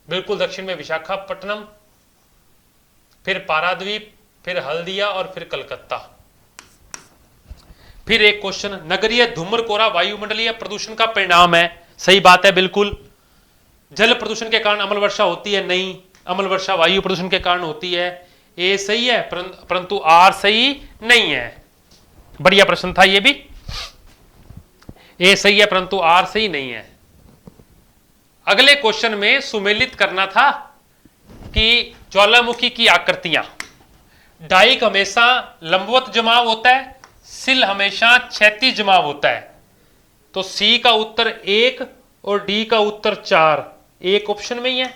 बिल्कुल दक्षिण में विशाखापट्टनम, फिर पाराद्वीप, फिर हल्दिया और फिर कलकत्ता। फिर एक क्वेश्चन, नगरीय धूम्र कोरा वायुमंडलीय प्रदूषण का परिणाम है। सही बात है, बिल्कुल। जल प्रदूषण के कारण अम्ल वर्षा होती है? नहीं, अम्ल वर्षा वायु प्रदूषण के कारण होती है। ए सही है, परंतु आर सही नहीं है। बढ़िया प्रश्न था ये भी। ए सही है परंतु आर सही नहीं है। अगले क्वेश्चन में सुमेलित करना था कि ज्वालामुखी की आकृतियां, डाइक हमेशा लंबवत जमाव होता है, सिल हमेशा क्षैतिज जमाव होता है। तो सी का उत्तर 1 और डी का उत्तर 4 एक ऑप्शन में ही है,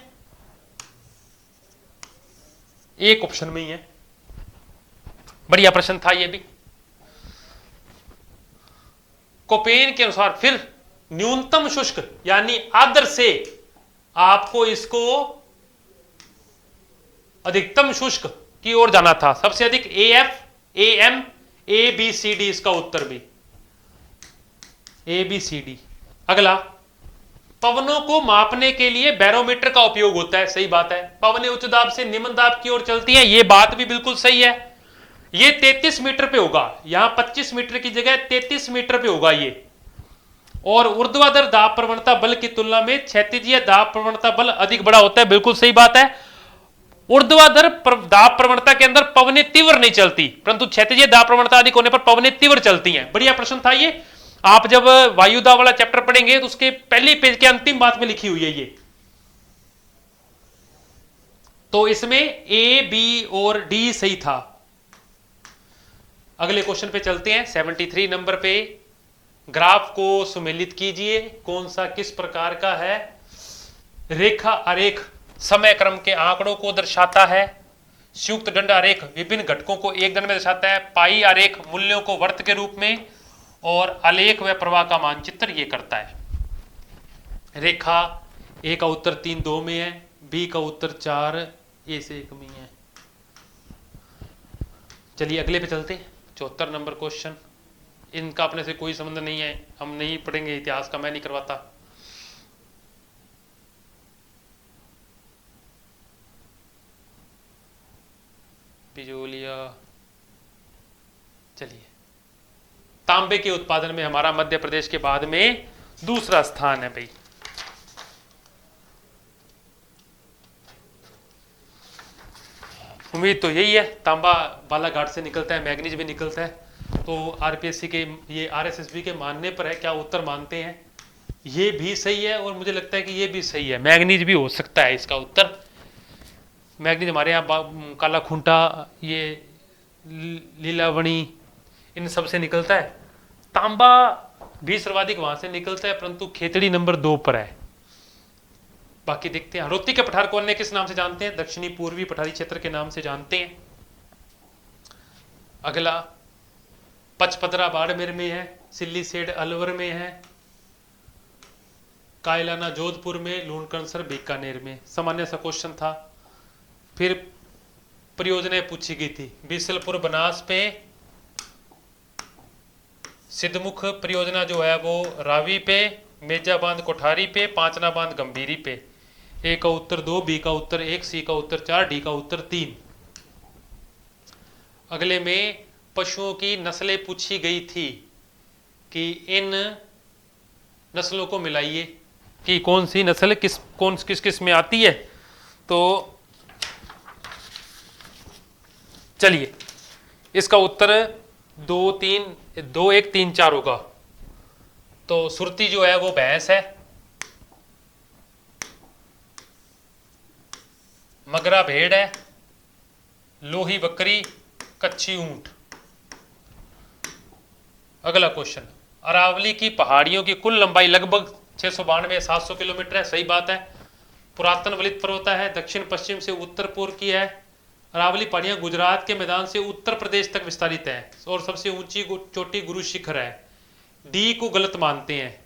एक ऑप्शन में ही है। बढ़िया प्रश्न था ये भी। कोपेन के अनुसार फिर न्यूनतम शुष्क यानी आदर से आपको इसको अधिकतम शुष्क की ओर जाना था। सबसे अधिक AF, AM, A B C D इसका उत्तर भी, ए बी सी डी। अगला, पवनों को मापने के लिए बैरोमीटर का उपयोग होता है। सही बात है, पवनें उच्च दाब से निम्न दाब की ओर चलती हैं, यह बात भी बिल्कुल सही है। यह 33 मीटर पे होगा, यहां 25 मीटर की जगह 33 मीटर पे होगा ये। और ऊर्ध्वाधर दाब प्रवणता बल की तुलना में क्षैतिजीय दाब प्रवणता बल अधिक बड़ा होता है। बिल्कुल सही बात है। ऊर्ध्वाधर दाब प्रवणता के अंदर पवनें तीव्र नहीं चलती, परंतु क्षैतिजीय दाब प्रवणता अधिक होने पर पवनें तीव्र चलती हैं। बढ़िया प्रश्न था ये। आप जब वायुदाब वाला चैप्टर पढ़ेंगे तो उसके पहले पेज के अंतिम बात में लिखी हुई है ये। तो इसमें ए, बी और डी सही था। अगले क्वेश्चन पे चलते हैं। 73 नंबर पे, ग्राफ को सुमेलित कीजिए। कौन सा किस प्रकार का है? रेखा आरेख समय क्रम के आंकड़ों को दर्शाता है। संयुक्त दंड आरेख विभिन्न घटकों को एक दंड में दर्शाता है। पाई आरेख मूल्यों को वर्त के रूप में, और आलेख व प्रवाह का मानचित्र ये करता है। रेखा ए का उत्तर 3 2 में है, बी का उत्तर 4 ए से 1 में है। चलिए अगले पे चलते हैं। 74 नंबर क्वेश्चन, इनका अपने से कोई संबंध नहीं है, हम नहीं पढ़ेंगे, इतिहास का मैं नहीं करवाता। बिजोलिया। चलिए, तांबे के उत्पादन में हमारा मध्य प्रदेश के बाद में दूसरा स्थान है भाई। उम्मीद तो यही है, तांबा बालाघाट से निकलता है, मैग्नीज भी निकलता है। तो आरपीएससी के, ये आरएसएसबी के मानने पर है, क्या उत्तर मानते हैं? ये भी सही है और मुझे लगता है कि ये भी सही है, मैग्नीज भी हो सकता है इसका उत्तर। मैग्नीज हमारे यहाँ काला खूंटा, ये लीलावणी, इन सब से निकलता है। तांबा भी सर्वाधिक वहां से निकलता है, परंतु खेतड़ी नंबर 2 पर है। बाकी देखते हैं। हरोती के पठार को अन्य किस नाम से जानते हैं? दक्षिणी पूर्वी पठारी क्षेत्र के नाम से जानते हैं। अगला, पचपदरा बाड़मेर में है, सिल्लीसेड अलवर में है, कायलाना जोधपुर में, लूणकरसर बीकानेर में। सामान्य सा क्वेश्चन था। फिर परियोजनाएं पूछी गई थी। बीसलपुर बनास पे, सिद्धमुख परियोजना जो है वो रावी पे, मेजा बांध कोठारी पे, पांचना बांध गंभीरी पे। ए का उत्तर 2, बी का उत्तर 1, सी का उत्तर 4, डी का उत्तर 3। अगले में पशुओं की नस्लें पूछी गई थी कि इन नस्लों को मिलाइए कि कौन सी नस्ल किस किस में आती है। तो चलिए इसका उत्तर 2 1 3 4 होगा। तो सुरती जो है वो भैंस है, मगरा भेड़ है, लोही बकरी, कच्ची ऊंट। अगला क्वेश्चन, अरावली की पहाड़ियों की कुल लंबाई लगभग 692-700 किलोमीटर है। सही बात है। पुरातन वलित पर्वत है, दक्षिण पश्चिम से उत्तर पूर्व की है। अरावली पहाड़ियां गुजरात के मैदान से उत्तर प्रदेश तक विस्तारित है और सबसे ऊंची चोटी गुरु शिखर है। डी को गलत मानते हैं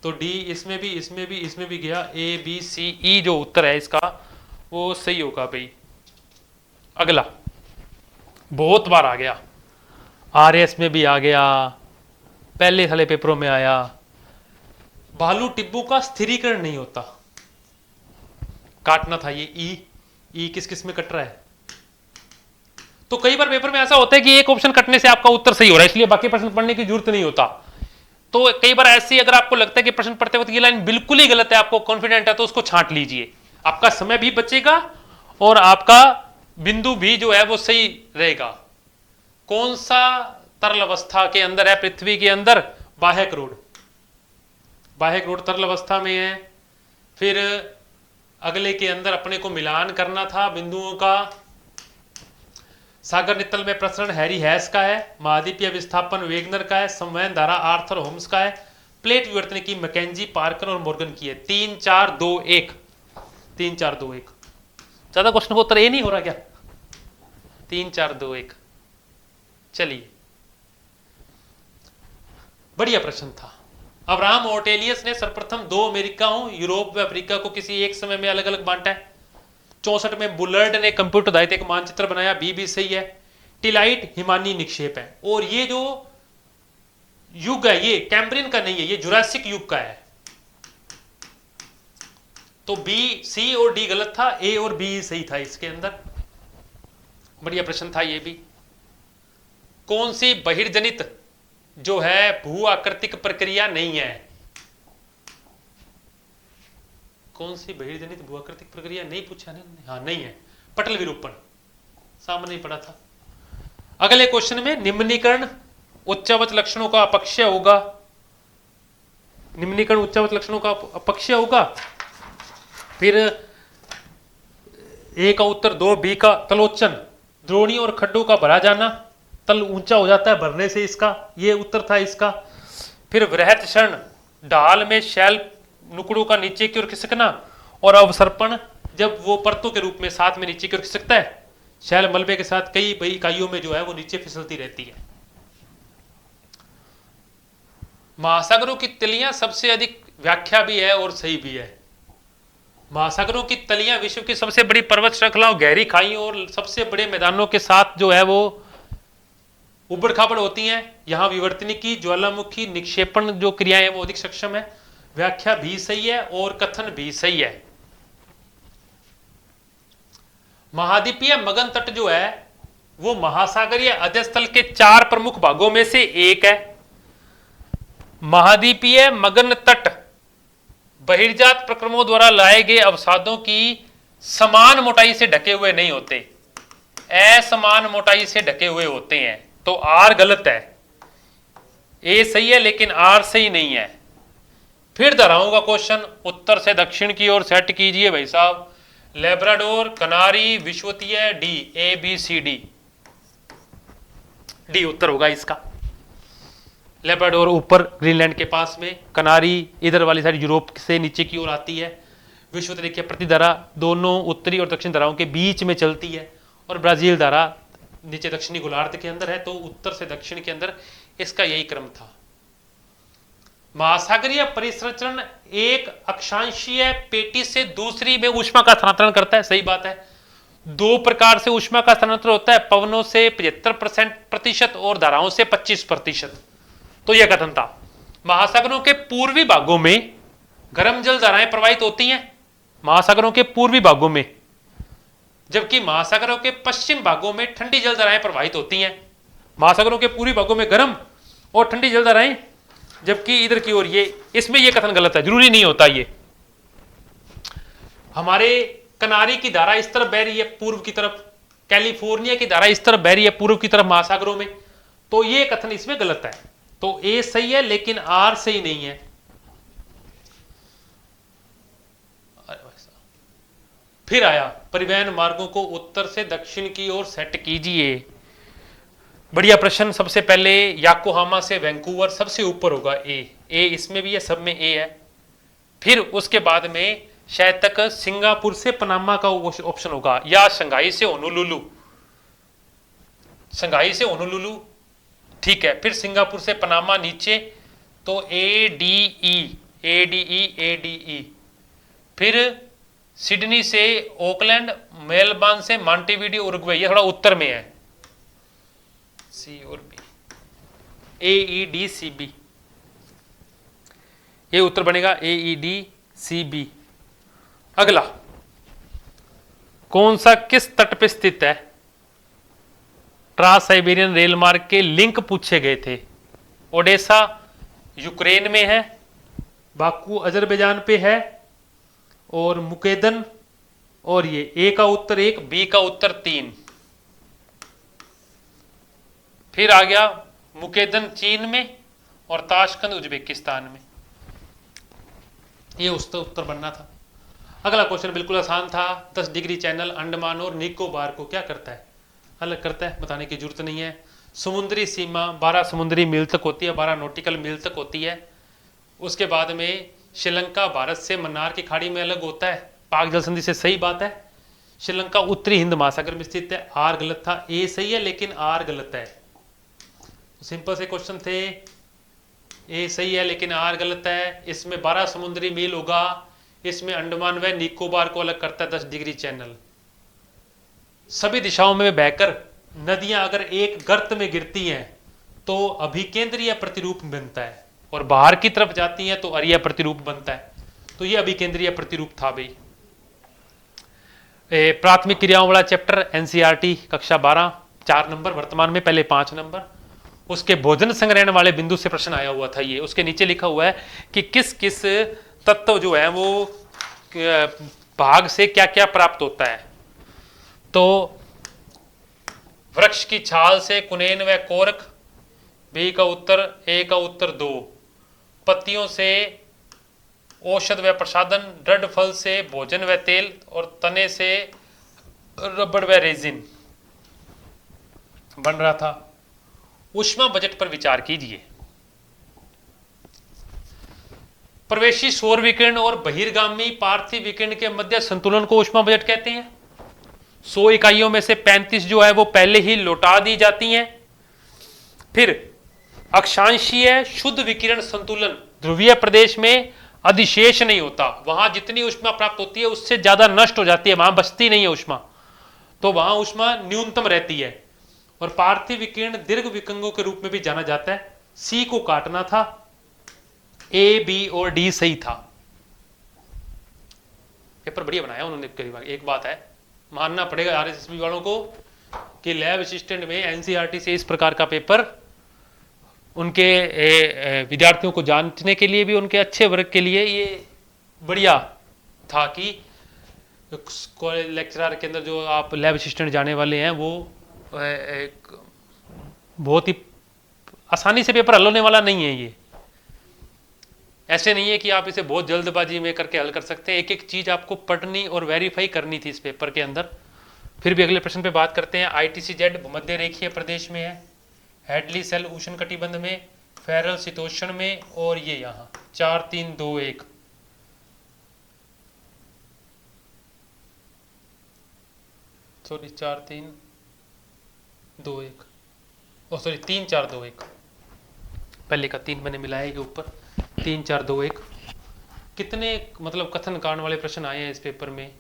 तो डी इसमें भी गया। ए बी सी ई जो उत्तर है इसका वो सही होगा भाई। अगला बहुत बार आ गया, आरएस में भी आ गया, पहले साले पेपरों में आया। भालू टिब्बू का स्थिरीकरण नहीं होता, काटना था ये ई किस किस में कट रहा है। तो कई बार पेपर में ऐसा होता है कि एक ऑप्शन कटने से आपका उत्तर सही हो रहा है, इसलिए बाकी प्रश्न पढ़ने की जरूरत नहीं होता। तो कई बार ऐसी अगर आपको लगता है कि प्रश्न पढ़ते वक्त ये लाइन बिल्कुल ही गलत है, आपको कॉन्फिडेंट है, तो उसको छांट लीजिए, आपका समय भी बचेगा और आपका बिंदु भी जो है वो सही रहेगा। कौन सा तरल अवस्था के अंदर है पृथ्वी के अंदर? बाह्यक रोड तरल अवस्था में है। फिर अगले के अंदर अपने को मिलान करना था बिंदुओं का। सागर नित्तल में प्रसरण हैरी हैस का है। महाद्वीपीय विस्थापन वेगनर का है। संवहन धारा आर्थर होम्स का है। प्लेट विवर्तन की मैकेंजी, पार्कर और मॉर्गन की है। 3 4 2 1 3 4 2 1। ज्यादा क्वेश्चन का उत्तर ए नहीं हो रहा क्या? 3 4 2 1। चलिए बढ़िया प्रश्न था। अब्राहम ओर्टेलियस ने सर्वप्रथम 2 अमेरिकाओं यूरोप व अफ्रीका को किसी एक समय में अलग अलग बांटा है। 64 में बुलर्ड ने कंप्यूटर आधारित एक मानचित्र बनाया, बी भी सही है। टिलाइट हिमानी निक्षेप है। और ये जो युग है ये कैम्ब्रियन का नहीं है, ये जुरासिक युग का है। तो बी सी और डी गलत था, ए और बी सही था इसके अंदर। बढ़िया प्रश्न था ये भी। कौन सी बहिर्जनित जो है भू आकृतिक प्रक्रिया नहीं है? कौन सी बहिर्जनित भू आकृतिक प्रक्रिया नहीं पूछा ने? हाँ नहीं है, पटल विरूपण, सामने ही पढ़ा था। अगले क्वेश्चन में निम्नीकरण उच्चावच लक्षणों का अपक्षय होगा। निम्नीकरण उच्चावच लक्षणों का अपक्षय होगा। फिर ए का उत्तर 2, बी का तलोचन, द्रोणी और खड्डों का भरा जाना, तल ऊंचा हो जाता है भरने से, इसका ये उत्तर था इसका। फिर वृहत क्षण, ढाल में शैल नुकड़ों का नीचे की ओर खिसकना, और अवसर्पण जब वो परतों के रूप में साथ में नीचे की ओर खिसकता है, शैल मलबे के साथ कई इकाइयों में जो है वो नीचे फिसलती रहती है। महासागरों की तलियां सबसे अधिक व्याख्या भी है और सही भी है। महासागरों की तलियां विश्व की सबसे बड़ी पर्वत श्रृंखलाओं, गहरी खाइयों और सबसे बड़े मैदानों के साथ जो है वो उबड़ खाबड़ होती हैं। यहां विवर्तनिकी, ज्वालामुखी, निक्षेपण जो क्रियाएं हैं वो अधिक सक्षम है। व्याख्या भी सही है और कथन भी सही है। महाद्वीपीय मगन तट जो है वो महासागरीय अध्यस्थल के 4 प्रमुख भागों में से एक है। महाद्वीपीय मगन तट बहिर्जात प्रक्रमों द्वारा लाए गए अवसादों की समान मोटाई से ढके हुए नहीं होते, असमान मोटाई से ढके हुए होते हैं। तो आर गलत है, ए सही है लेकिन आर सही नहीं है। फिर दोहराऊंगा क्वेश्चन, उत्तर से दक्षिण की ओर सेट कीजिए भाई साहब। लेब्राडोर, कनारी, विश्वतीय, D, A B C D. D उत्तर होगा इसका। लेब्राडोर ऊपर ग्रीनलैंड के पास में, कनारी इधर वाली साइड यूरोप से नीचे की ओर आती है। विश्वतीय की प्रतिधारा दोनों उत्तरी और दक्षिण धाराओं के बीच में चलती है, और ब्राजील धारा नीचे दक्षिणी गोलार्ध के अंदर है। तो उत्तर से दक्षिण के अंदर इसका यही क्रम था। महासागरीय परिसंचरण एक अक्षांशीय पेटी से दूसरी में ऊष्मा का स्थानांतरण करता है। सही बात है। 2 प्रकार से ऊष्मा का स्थानांतरण होता है, पवनों से 75% और धाराओं से 25%। तो यह कथन था। महासागरों के पूर्वी भागों में गर्म जल धाराएं प्रवाहित होती हैं, महासागरों के पूर्वी भागों में, जबकि महासागरों के पश्चिम भागों में ठंडी जल धाराएं प्रवाहित होती हैं। महासागरों के पूर्वी भागों में गर्म और ठंडी जलधाराएं, जबकि इधर की ओर ये, इसमें ये कथन गलत है, जरूरी नहीं होता ये। हमारे कनारी की धारा इस तरफ बह रही है पूर्व की तरफ, कैलिफोर्निया की धारा इस तरफ बह रही है पूर्व की तरफ महासागरों में, तो ये कथन इसमें गलत है। तो ए सही है लेकिन आर सही नहीं है। फिर आया, परिवहन मार्गों को उत्तर से दक्षिण की ओर सेट कीजिए। बढ़िया प्रश्न। सबसे पहले याकोहामा से वैंकूवर सबसे ऊपर होगा, ए इसमें भी है, सब में ए है। फिर उसके बाद में शायद तक सिंगापुर से पनामा का ऑप्शन होगा, या शंघाई से होनोलुलु, शंघाई से होनोलुलु, ठीक है। फिर सिंगापुर से पनामा नीचे, तो ए डी ई। फिर सिडनी से ओकलैंड, मेलबर्न से मॉन्टेविडियो उरुग्वे, ये थोड़ा उत्तर में है, सी और बी, AEDCB, ये उत्तर बनेगा AEDCB। अगला, कौन सा किस तट पे स्थित है? ट्रांस साइबेरियन रेल मार्ग के लिंक पूछे गए थे। ओडेसा यूक्रेन में है, बाकू अजरबैजान पे है, और मुकेदन, और ये ए का उत्तर 1, बी का उत्तर 3। फिर आ गया मुकेदन चीन में और ताशकंद उज्बेकिस्तान में, ये उसका उत्तर बनना था। अगला क्वेश्चन बिल्कुल आसान था। 10 डिग्री चैनल अंडमान और निकोबार को क्या करता है? अलग करता है, बताने की जरूरत नहीं है। समुद्री सीमा 12 समुद्री मील तक होती है, 12 नॉटिकल मील तक होती है। उसके बाद में श्रीलंका भारत से मन्नार की खाड़ी में अलग होता है, पाक जल संधि से, सही बात है। श्रीलंका उत्तरी हिंद महासागर में स्थित है, आर गलत था, ए सही है लेकिन आर गलत है। सिंपल से क्वेश्चन थे, ए सही है लेकिन आर गलत है। इसमें 12 समुद्री मील होगा, इसमें अंडमान व निकोबार को अलग करता है 10 डिग्री चैनल। सभी दिशाओं में बहकर नदियां अगर एक गर्त में गिरती हैं तो अभिकेंद्रीय प्रतिरूप बनता है, और बाहर की तरफ जाती हैं तो अरीय प्रतिरूप बनता है। तो ये अभिकेंद्रीय प्रतिरूप था भाई। प्राथमिक क्रियाओं वाला चैप्टर NCERT कक्षा 12, 4 नंबर, वर्तमान में पहले 5 नंबर। उसके भोजन संग्रहण वाले बिंदु से प्रश्न आया हुआ था ये। उसके नीचे लिखा हुआ है कि किस किस तत्व जो है वो भाग से क्या क्या प्राप्त होता है। तो वृक्ष की छाल से कुनेन व कोरक, बी का उत्तर, ए का उत्तर 2। पत्तियों से औषध व प्रसाधन, दृढ़ फल से भोजन व तेल, और तने से रबड़ व रेजिन बन रहा था। ऊष्मा बजट पर विचार कीजिए। प्रवेशी सौर विकिरण और बहिर्गामी पार्थिव विकिरण के मध्य संतुलन को ऊष्मा बजट कहते हैं। 100 इकाइयों में से 35 जो है वो पहले ही लौटा दी जाती हैं। फिर अक्षांशीय शुद्ध विकिरण संतुलन, ध्रुवीय प्रदेश में अधिशेष नहीं होता, वहां जितनी ऊष्मा प्राप्त होती है उससे ज्यादा नष्ट हो जाती है, वहां बचती नहीं है ऊष्मा, तो वहां ऊष्मा न्यूनतम रहती है। और पार्थिव विकिरण दीर्घ विकंगों के रूप में भी जाना जाता है। सी को काटना था, ए, बी और डी सही था। पेपर बढ़िया बनाया उन्होंने। कई बार एक बात है, मानना पड़ेगा RSSB वालों को कि लैब असिस्टेंट में NCERT से इस प्रकार का पेपर उनके विद्यार्थियों को जानने के लिए भी, उनके अच्छे वर्ग के लिए ये बढ़िया था कि कॉलेज लेक्चरर के अंदर जो आप लैब असिस्टेंट जाने वाले हैं वो एक बहुत ही आसानी से पेपर हल होने वाला नहीं है। ये ऐसे नहीं है कि आप इसे बहुत जल्दबाजी में करके हल कर सकते हैं। एक एक चीज आपको पढ़नी और वेरीफाई करनी थी इस पेपर के अंदर। फिर भी अगले प्रश्न पे बात करते हैं। ITCZ भूमध्य रेखीय प्रदेश में है, हेडली सेल उष्ण कटिबंध में, फेरल शीतोष्ण में, और ये यहाँ 4 3 2 1। सॉरी 4 3 2 1, ओ सॉरी 3 4 2 1, पहले का 3 मैंने मिलाया के ऊपर 3 4 2 1। कितने मतलब कथन कारण वाले प्रश्न आए हैं इस पेपर में।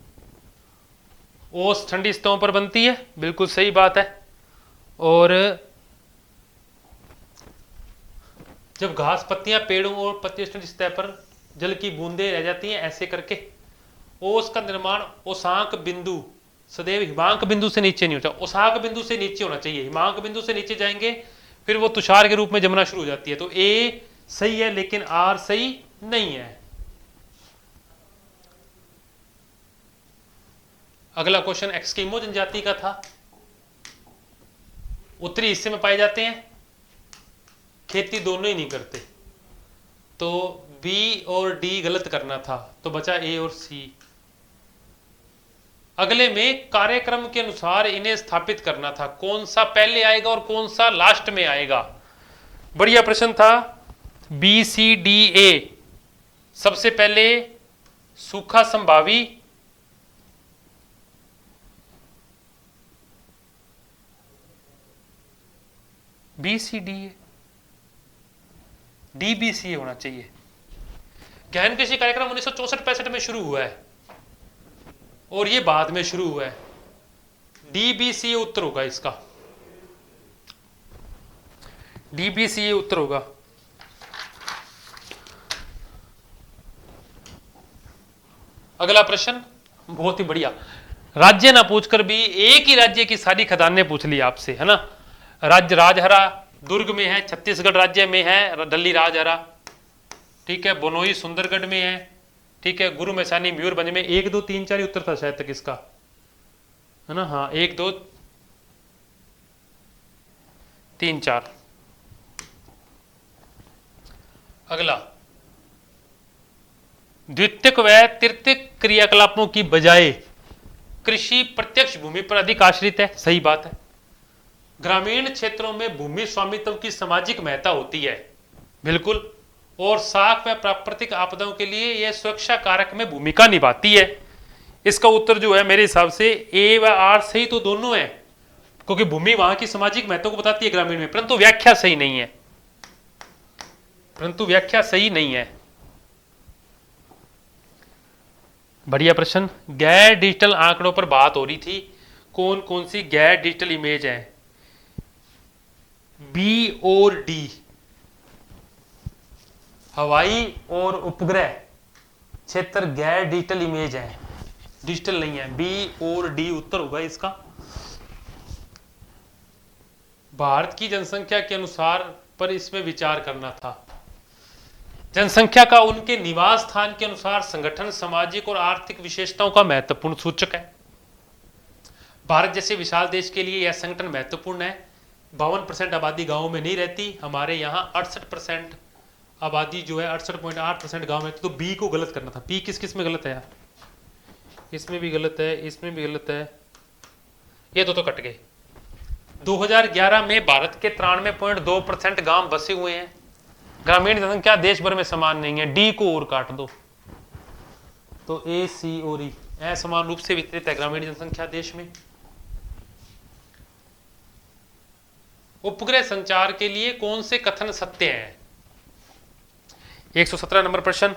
ओस ठंडी सतहों पर बनती है, बिल्कुल सही बात है। और जब घास पत्तियां पेड़ों और पत्तियों ठंडी सतह पर जल की बूंदें रह जाती हैं ऐसे करके। ओस का निर्माण ओसांक बिंदु सदैव हिमांक बिंदु से नीचे नहीं होता, उसाक बिंदु से नीचे होना चाहिए। हिमांक बिंदु से नीचे जाएंगे फिर वो तुषार के रूप में जमना शुरू हो जाती है। तो ए सही है लेकिन आर सही नहीं है। अगला क्वेश्चन एक्सकीमो जनजाति का था, उत्तरी हिस्से में पाए जाते हैं, खेती दोनों ही नहीं करते, तो बी और डी गलत करना था, तो बचा ए और सी। अगले में कार्यक्रम के अनुसार इन्हें स्थापित करना था, कौन सा पहले आएगा और कौन सा लास्ट में आएगा। बढ़िया प्रश्न था। बी सी डी ए, सबसे पहले सूखा संभावी, B C D A, D B C होना चाहिए। गहन कृषि कार्यक्रम 1964-65 में शुरू हुआ है और ये बाद में शुरू हुआ है। डीबीसी उत्तर होगा इसका, डीबीसी उत्तर होगा। अगला प्रश्न बहुत ही बढ़िया, राज्य ना पूछकर भी एक ही राज्य की सारी खदानें पूछ ली आपसे, है ना। राज्य राजहरा दुर्ग में है, छत्तीसगढ़ राज्य में है डल्ली राजहरा, ठीक है। बोनोई सुंदरगढ़ में है, ठीक है। गुरु मैसानी मयूरभंज में। 1 2 3 4 उत्तर था शायद तक इसका, है ना। हाँ 1 2 3 4। अगला, द्वितीयक व तृतीयक क्रियाकलापों की बजाय कृषि प्रत्यक्ष भूमि पर अधिक आश्रित है, सही बात है। ग्रामीण क्षेत्रों में भूमि स्वामित्व की सामाजिक महत्ता होती है, बिल्कुल, और साख व प्राकृतिक आपदाओं के लिए यह सुरक्षा कारक में भूमिका निभाती है। इसका उत्तर जो है मेरे हिसाब से ए व आर सही तो दोनों है, क्योंकि भूमि वहां की सामाजिक महत्व को बताती है ग्रामीण में, परंतु व्याख्या सही नहीं है, परंतु व्याख्या सही नहीं है। बढ़िया प्रश्न। गैर डिजिटल आंकड़ों पर बात हो रही थी, कौन कौन सी गैर डिजिटल इमेज है। बी और डी, हवाई और उपग्रह क्षेत्र गैर डिजिटल इमेज है, डिजिटल नहीं है। बी और डी उत्तर होगा इसका। भारत की जनसंख्या के अनुसार पर इसमें विचार करना था। जनसंख्या का उनके निवास स्थान के अनुसार संगठन सामाजिक और आर्थिक विशेषताओं का महत्वपूर्ण सूचक है। भारत जैसे विशाल देश के लिए यह संगठन महत्वपूर्ण है। 52% आबादी गांवों में नहीं रहती, हमारे यहाँ 68% आबादी जो है 68.8% गांव में। तो बी को गलत करना था। बी किस किस में गलत है यार, इसमें भी गलत है, इसमें भी गलत है, ये दो तो कट गए। 2011 में भारत के 93.2% गांव बसे हुए हैं। ग्रामीण जनसंख्या देश भर में समान नहीं है। डी को और काट दो, तो ए सी और ई असमान रूप से वितरित है ग्रामीण जनसंख्या देश में। उपग्रह संचार के लिए कौन से कथन सत्य हैं। 117 नंबर प्रश्न।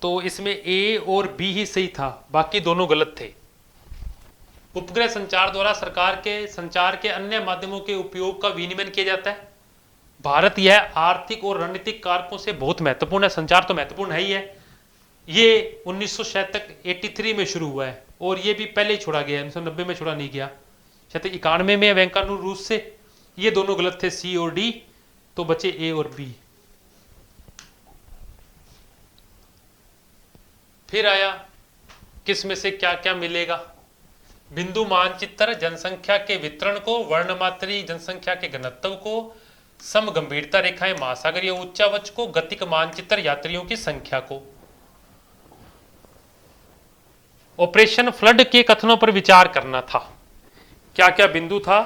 तो इसमें ए और बी ही सही था, बाकी दोनों गलत थे। उपग्रह संचार द्वारा सरकार के संचार के अन्य माध्यमों के उपयोग का विनियमन किया जाता है। भारत यह आर्थिक और रणनीतिक कारकों से बहुत महत्वपूर्ण है। संचार तो महत्वपूर्ण है ही है। ये 1983 में शुरू हुआ है और ये भी पहले ही छोड़ा गया है, 1990 में छोड़ा नहीं गया, शायद 91 में वैंकानूर रूस से। ये दोनों गलत थे, सी और डी, तो बचे ए और बी। फिर आया किस में से क्या क्या मिलेगा। बिंदु मानचित्र जनसंख्या के वितरण को, वर्णमात्री जनसंख्या के घनत्व को, सम गंभीरता रेखाएं महासागरीय उच्चावच को, गतिक मानचित्र यात्रियों की संख्या को। ऑपरेशन फ्लड के कथनों पर विचार करना था। क्या क्या बिंदु था,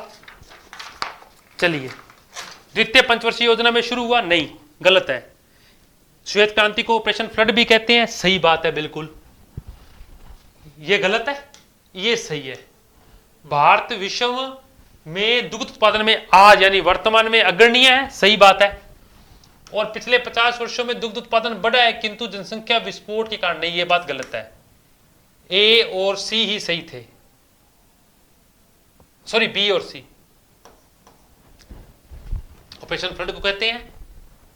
चलिए। द्वितीय पंचवर्षीय योजना में शुरू हुआ, नहीं, गलत है। श्वेत क्रांति को ऑपरेशन फ्लड भी कहते हैं, सही बात है, बिल्कुल। ये गलत है, ये सही है। भारत विश्व में दुग्ध उत्पादन में आज यानी वर्तमान में अग्रणीय है, सही बात है। और पिछले 50 वर्षों में दुग्ध उत्पादन बढ़ा है, किंतु जनसंख्या विस्फोट के कारण नहीं, ये बात गलत है। ए और सी ही सही थे, सॉरी बी और सी। ऑपरेशन फ्लड को कहते हैं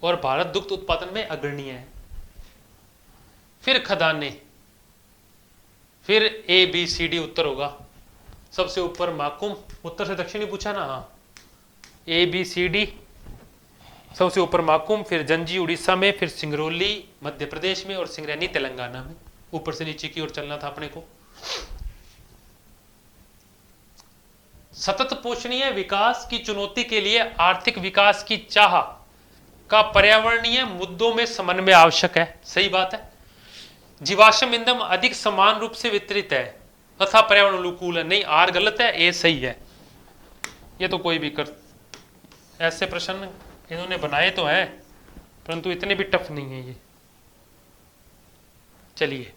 और भारत दुग्ध उत्पादन में अग्रणीय है। फिर खदानें, फिर ए बी सी डी उत्तर होगा। सबसे ऊपर माकुम, उत्तर से दक्षिणी पूछा ना, हाँ, ए बी सी डी, सबसे ऊपर माकुम, फिर जंजी उड़ीसा में, फिर सिंगरौली मध्य प्रदेश में और सिंगरैनी तेलंगाना में। ऊपर से नीचे की ओर चलना था अपने को। सतत पोषणीय विकास की चुनौती के लिए आर्थिक विकास की चाह का पर्यावरणीय मुद्दों में समन्वय आवश्यक है। सही बात है। जीवाश्म ईंधन अधिक समान रूप से वितरित है तथा पर्यावरण अनुकूल है। नहीं, आर गलत है, ए सही है। ये तो कोई भी कर, ऐसे प्रश्न इन्होंने बनाए तो हैं परंतु इतने भी टफ नहीं है ये। चलिए,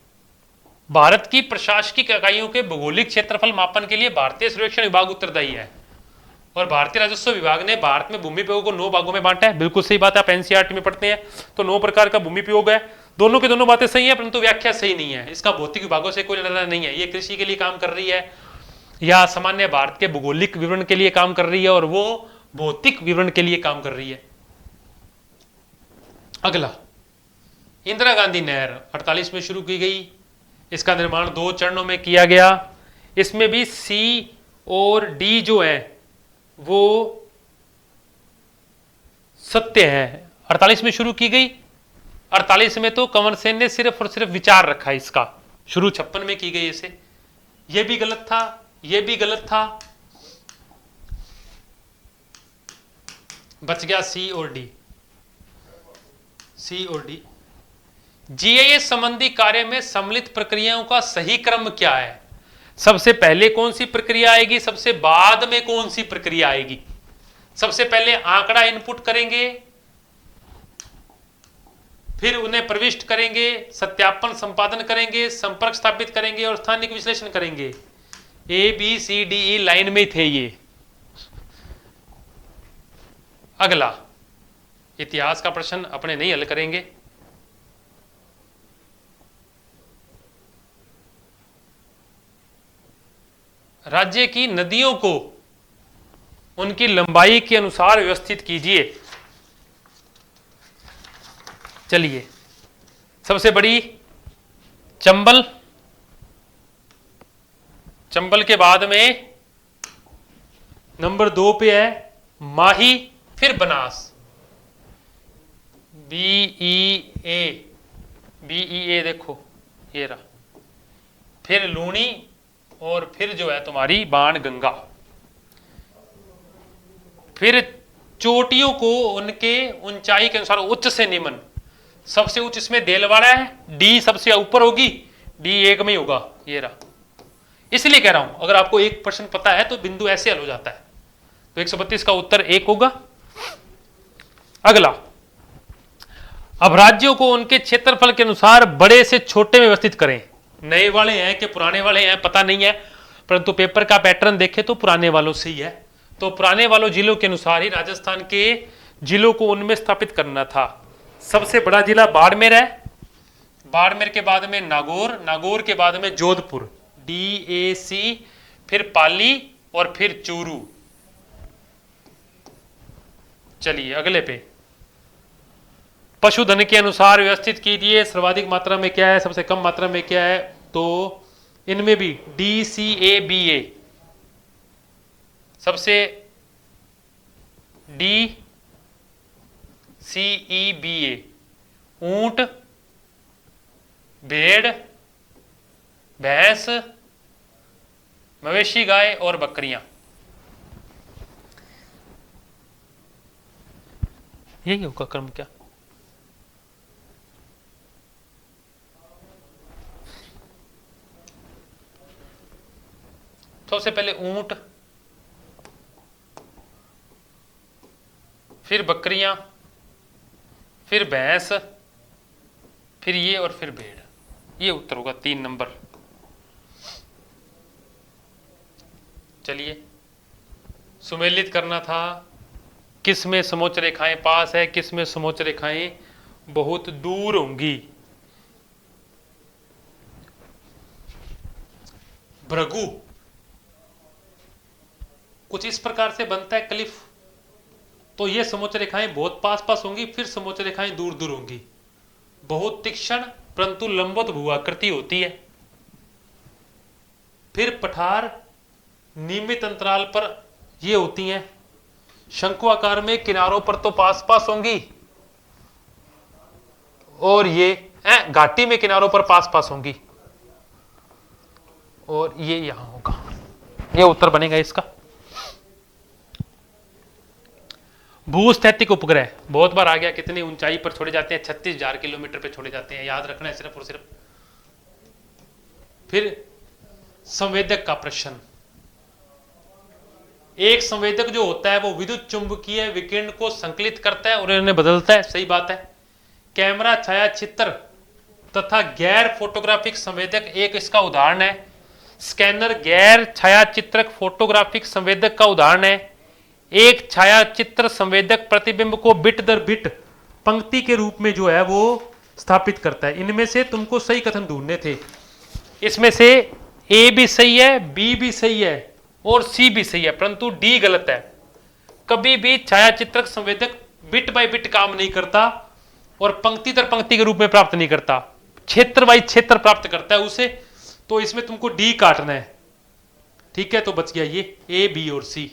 भारत की प्रशासनिक इकाइयों के भौगोलिक क्षेत्रफल मापन के लिए भारतीय सर्वेक्षण विभाग उत्तरदायी है और भारतीय राजस्व विभाग ने भारत में भूमि उपयोग को 9 भागों में बांटा है। बिल्कुल सही बात है, आप एनसीईआरटी में पढ़ते हैं तो 9 प्रकार का भूमि उपयोग है। दोनों की दोनों बातें सही है परंतु व्याख्या सही नहीं है। इसका भौतिक विभागों से कोई लेना नहीं है। ये कृषि के लिए काम कर रही है या सामान्य भारत के भौगोलिक विवरण के लिए काम कर रही है और वो भौतिक विवरण के लिए काम कर रही है। अगला, इंदिरा गांधी नहर 48 में शुरू की गई। इसका निर्माण 2 चरणों में किया गया। इसमें भी सी और डी जो है वो सत्य है। 48 में शुरू की गई। 48 में तो कंवर सेन ने सिर्फ और सिर्फ विचार रखा है इसका। शुरू 56 में की गई इसे। यह भी गलत था, यह भी गलत था। बच गया सी और डी। सी और डी। जीआईएस संबंधी कार्य में सम्मिलित प्रक्रियाओं का सही क्रम क्या है? सबसे पहले कौन सी प्रक्रिया आएगी, सबसे बाद में कौन सी प्रक्रिया आएगी? सबसे पहले आंकड़ा इनपुट करेंगे, फिर उन्हें प्रविष्ट करेंगे, सत्यापन संपादन करेंगे, संपर्क स्थापित करेंगे और स्थानिक विश्लेषण करेंगे। A B C D E line में थे ये। अगला, इतिहास का प्रश्न अपने नहीं हल करेंगे। राज्य की नदियों को उनकी लंबाई के अनुसार व्यवस्थित कीजिए। चलिए, सबसे बड़ी चंबल, चंबल के बाद में नंबर 2 पे है माही, फिर बनास। बीईए देखो ये रहा, फिर लूणी और फिर जो है तुम्हारी बाण गंगा। फिर चोटियों को उनके ऊंचाई के अनुसार उच्च से निम्न। सबसे उच्च इसमें देलवाड़ा है, डी सबसे ऊपर होगी, डी 1 में ही होगा। ये रहा। इसलिए कह रहा हूं अगर आपको एक प्रश्न पता है तो बिंदु ऐसे हल हो जाता है। तो 132 का उत्तर 1 होगा। अगला, अब राज्यों को उनके क्षेत्रफल के अनुसार बड़े से छोटे में व्यवस्थित करें। नए वाले हैं कि पुराने वाले हैं पता नहीं है, परंतु पेपर का पैटर्न देखें तो पुराने वालों से ही है। तो पुराने वालों जिलों के अनुसार ही राजस्थान के जिलों को उनमें स्थापित करना था। सबसे बड़ा जिला बाड़मेर है, बाड़मेर के बाद में नागौर, नागौर के बाद में जोधपुर, DAC, फिर पाली और फिर चूरू। चलिए अगले पे, पशुधन के अनुसार व्यवस्थित कीजिए। सर्वाधिक मात्रा में क्या है, सबसे कम मात्रा में क्या है? तो इनमें भी DCABA, सबसे DCEBA, ऊंट, भेड़, भैंस, मवेशी, गाय और बकरियां। यही होगा क्रम क्या? सबसे पहले ऊंट, फिर बकरियां, फिर भैंस, फिर ये और फिर भेड़। ये उत्तर होगा 3 नंबर। चलिए, सुमेलित करना था। किस में समोच्च रेखाएं पास है, किस में समोच्च रेखाएं बहुत दूर होंगी। भृगु कुछ इस प्रकार से बनता है क्लिफ, तो ये समोच्च रेखाएं बहुत पास पास होंगी, फिर समोच्च रेखाएं दूर दूर होंगी। बहुत तीक्ष्ण परंतु लंबवत भूआकृति होती है। फिर पठार नियमित अंतराल पर ये होती हैं, शंकु आकार में किनारों पर तो पास पास होंगी, और ये घाटी में किनारों पर पास पास होंगी, और ये यहां होगा। ये उत्तर बनेगा इसका। भूस्थैतिक उपग्रह बहुत बार आ गया, कितनी ऊंचाई पर छोड़े जाते हैं? 36,000 किलोमीटर पे छोड़े जाते हैं, याद रखना है सिर्फ और सिर्फ। फिर संवेदक का प्रश्न। एक संवेदक जो होता है वो विद्युत चुंबकीय विकिरण को संकलित करता है और इन्हें बदलता है, सही बात है। कैमरा, छायाचित्र तथा गैर फोटोग्राफिक संवेदक एक इसका उदाहरण है। स्कैनर गैर छायाचित्रक फोटोग्राफिक संवेदक का उदाहरण है। एक छायाचित्र संवेदक प्रतिबिंब को बिट दर बिट पंक्ति के रूप में जो है वो स्थापित करता है। इनमें से तुमको सही कथन ढूंढने थे। इसमें से ए भी सही है, बी भी सही है और सी भी सही है, परंतु डी गलत है। कभी भी छायाचित्रक संवेदक बिट बाय बिट काम नहीं करता और पंक्ति दर पंक्ति के रूप में प्राप्त नहीं करता, क्षेत्र बाय क्षेत्र प्राप्त करता है उसे। तो इसमें तुमको डी काटना है, ठीक है? तो बच गया ये ए, बी और सी।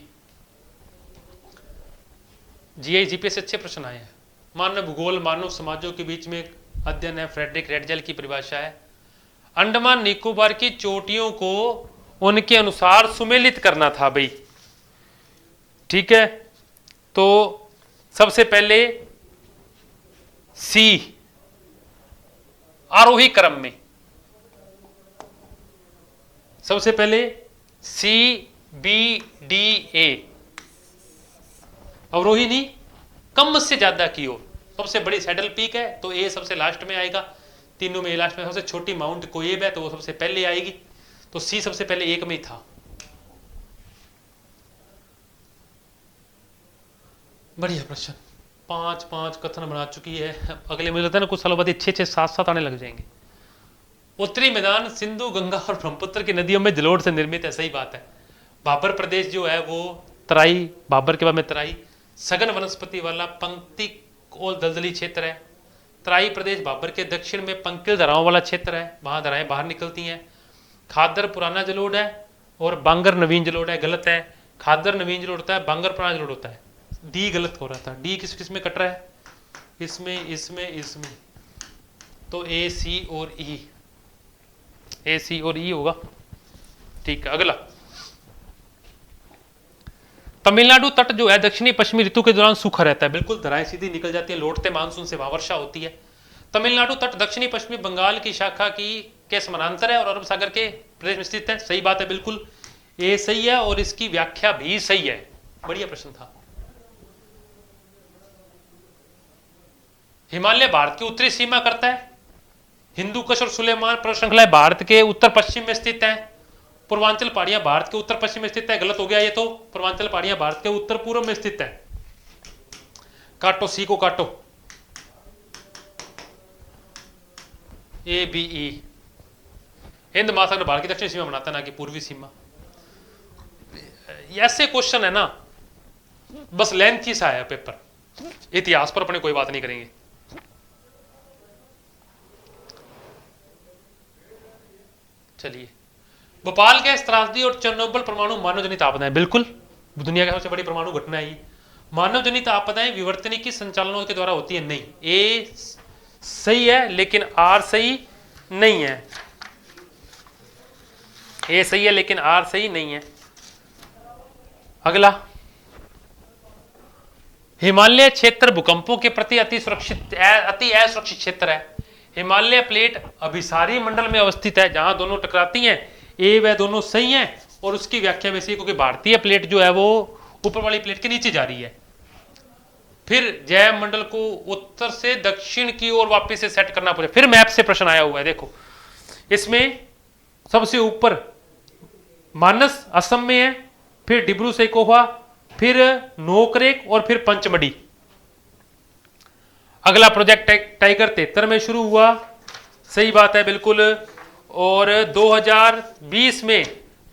जीआई जीपीएस से अच्छे प्रश्न आए हैं। मानव भूगोल मानव समाजों के बीच में एक अध्ययन है, फ्रेडरिक रेडजेल की परिभाषा है। अंडमान निकोबार की चोटियों को उनके अनुसार सुमेलित करना था भाई, ठीक है? तो सबसे पहले सी आरोही क्रम में, सबसे पहले सी बी डी ए, अवरोही नहीं, कम से ज्यादा की ओर। सबसे बड़ी सैडल पीक है तो ए सबसे लास्ट में आएगा, तीनों में ए लास्ट में। सबसे छोटी माउंट कोएब है तो वो सबसे पहले आएगी, तो सी सबसे पहले एक में ही था। बढ़िया प्रश्न। 5-5 कथन बना चुकी है। अगले मुझे लगता है ना कुछ सालों बाद 6-6, 7-7 आने लग जाएंगे। उत्तरी मैदान सिंधु, गंगा और ब्रह्मपुत्र की नदियों में जलोढ़ से निर्मित है, सही बात है। बाबर प्रदेश जो है वो तराई, बाबर के बाद में तराई, सघन वनस्पति वाला पंक्ति और दलदली क्षेत्र है। तराई प्रदेश बाबर के दक्षिण में पंकिल धाराओं वाला क्षेत्र है, वहां धाराएं बाहर निकलती हैं। खादर पुराना जलोढ़ है और बांगर नवीन जलोढ़ है, गलत है। खादर नवीन जलोढ़ होता है, बांगर पुराना जलोढ़ होता है। डी गलत हो रहा था। डी किस किस में कट रहा है? इसमें, इसमें, इसमें। तो ए, सी और ई, ए, सी और ई होगा, ठीक है। अगला, तमिलनाडु तट जो है दक्षिणी पश्चिमी ऋतु के दौरान सूखा रहता है, बिल्कुल। धाराएं सीधी निकल जाती है, लौटते मानसून से वहां वर्षा होती है। तमिलनाडु तट दक्षिणी पश्चिमी बंगाल की शाखा के समानांतर है और अरब सागर के प्रदेश में स्थित है, सही बात है, बिल्कुल। ए सही है और इसकी व्याख्या भी सही है। बढ़िया प्रश्न था। हिमालय भारत की उत्तरी सीमा करता है। हिंदू कुश और सुलेमान पर्वत श्रृंखला भारत के उत्तर पश्चिम में स्थित है। पूर्वांचल पहाड़ियां भारत के उत्तर पश्चिम में स्थित है, गलत हो गया ये तो। पूर्वांचल पहाड़ियां भारत के उत्तर पूर्व में स्थित है। काटो, सी को काटो। ए, बी, ई। हिंद महासागर भारत की दक्षिणी सीमा बनाता है, ना कि पूर्वी सीमा। ऐसे क्वेश्चन है ना, बस लेंथी सा है पेपर। इतिहास पर अपने कोई बात नहीं करेंगे। चलिए, भोपाल गैस त्रासदी और चेरनोबिल परमाणु मानव जनित आपदाएं, बिल्कुल। दुनिया की सबसे बड़ी परमाणु घटना है। मानव जनित आपदाएं विवर्तनिकी संचालनों के द्वारा होती है, नहीं। ए सही है लेकिन आर सही नहीं है। ए सही है लेकिन आर सही नहीं है। अगला, हिमालय क्षेत्र भूकंपों के प्रति अति असुरक्षित क्षेत्र है। हिमालय प्लेट अभिसारी मंडल में अवस्थित है, जहां दोनों टकराती हैं। ए व दोनों सही हैं और उसकी व्याख्या वैसी, क्योंकि भारतीय प्लेट जो है वो ऊपर वाली प्लेट के नीचे जा रही है। फिर जैव मंडल को उत्तर से दक्षिण की ओर वापस से सेट करना पड़ेगा। फिर मैप से प्रश्न आया हुआ है, देखो इसमें सबसे ऊपर मानस असम में है, फिर डिब्रू सैखोवा, फिर नोकरेक और फिर पंचमढ़ी। अगला प्रोजेक्ट टाइगर 73 में शुरू हुआ, सही बात है, बिल्कुल। और 2020 में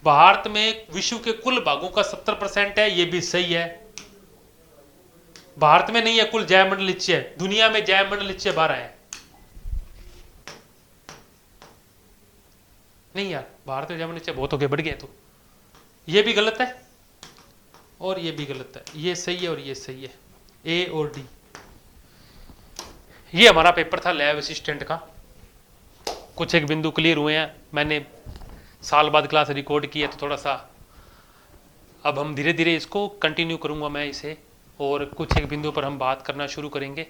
भारत में विश्व के कुल भागों का 70% है, ये भी सही है। भारत में नहीं है, कुल जैव मंडल नीचे है। दुनिया में जैव मंडल नीचे 12 है। नहीं यार, भारत में जैव मंडल नीचे बहुत हो गए, बढ़ गए। तो ये भी गलत है और ये भी गलत है, ये सही है और ये सही है, ए और डी। ये हमारा पेपर था लैब असिस्टेंट का। कुछ एक बिंदु क्लियर हुए हैं, मैंने साल बाद क्लास रिकॉर्ड की है तो थोड़ा सा अब हम धीरे धीरे इसको कंटिन्यू करूंगा मैं इसे, और कुछ एक बिंदु पर हम बात करना शुरू करेंगे।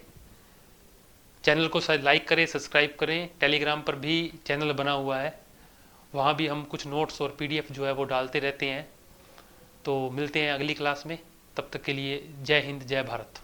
चैनल को शायद लाइक करें, सब्सक्राइब करें। टेलीग्राम पर भी चैनल बना हुआ है, वहाँ भी हम कुछ नोट्स और पीडीएफ जो है वो डालते रहते हैं। तो मिलते हैं अगली क्लास में, तब तक के लिए जय हिंद जय भारत।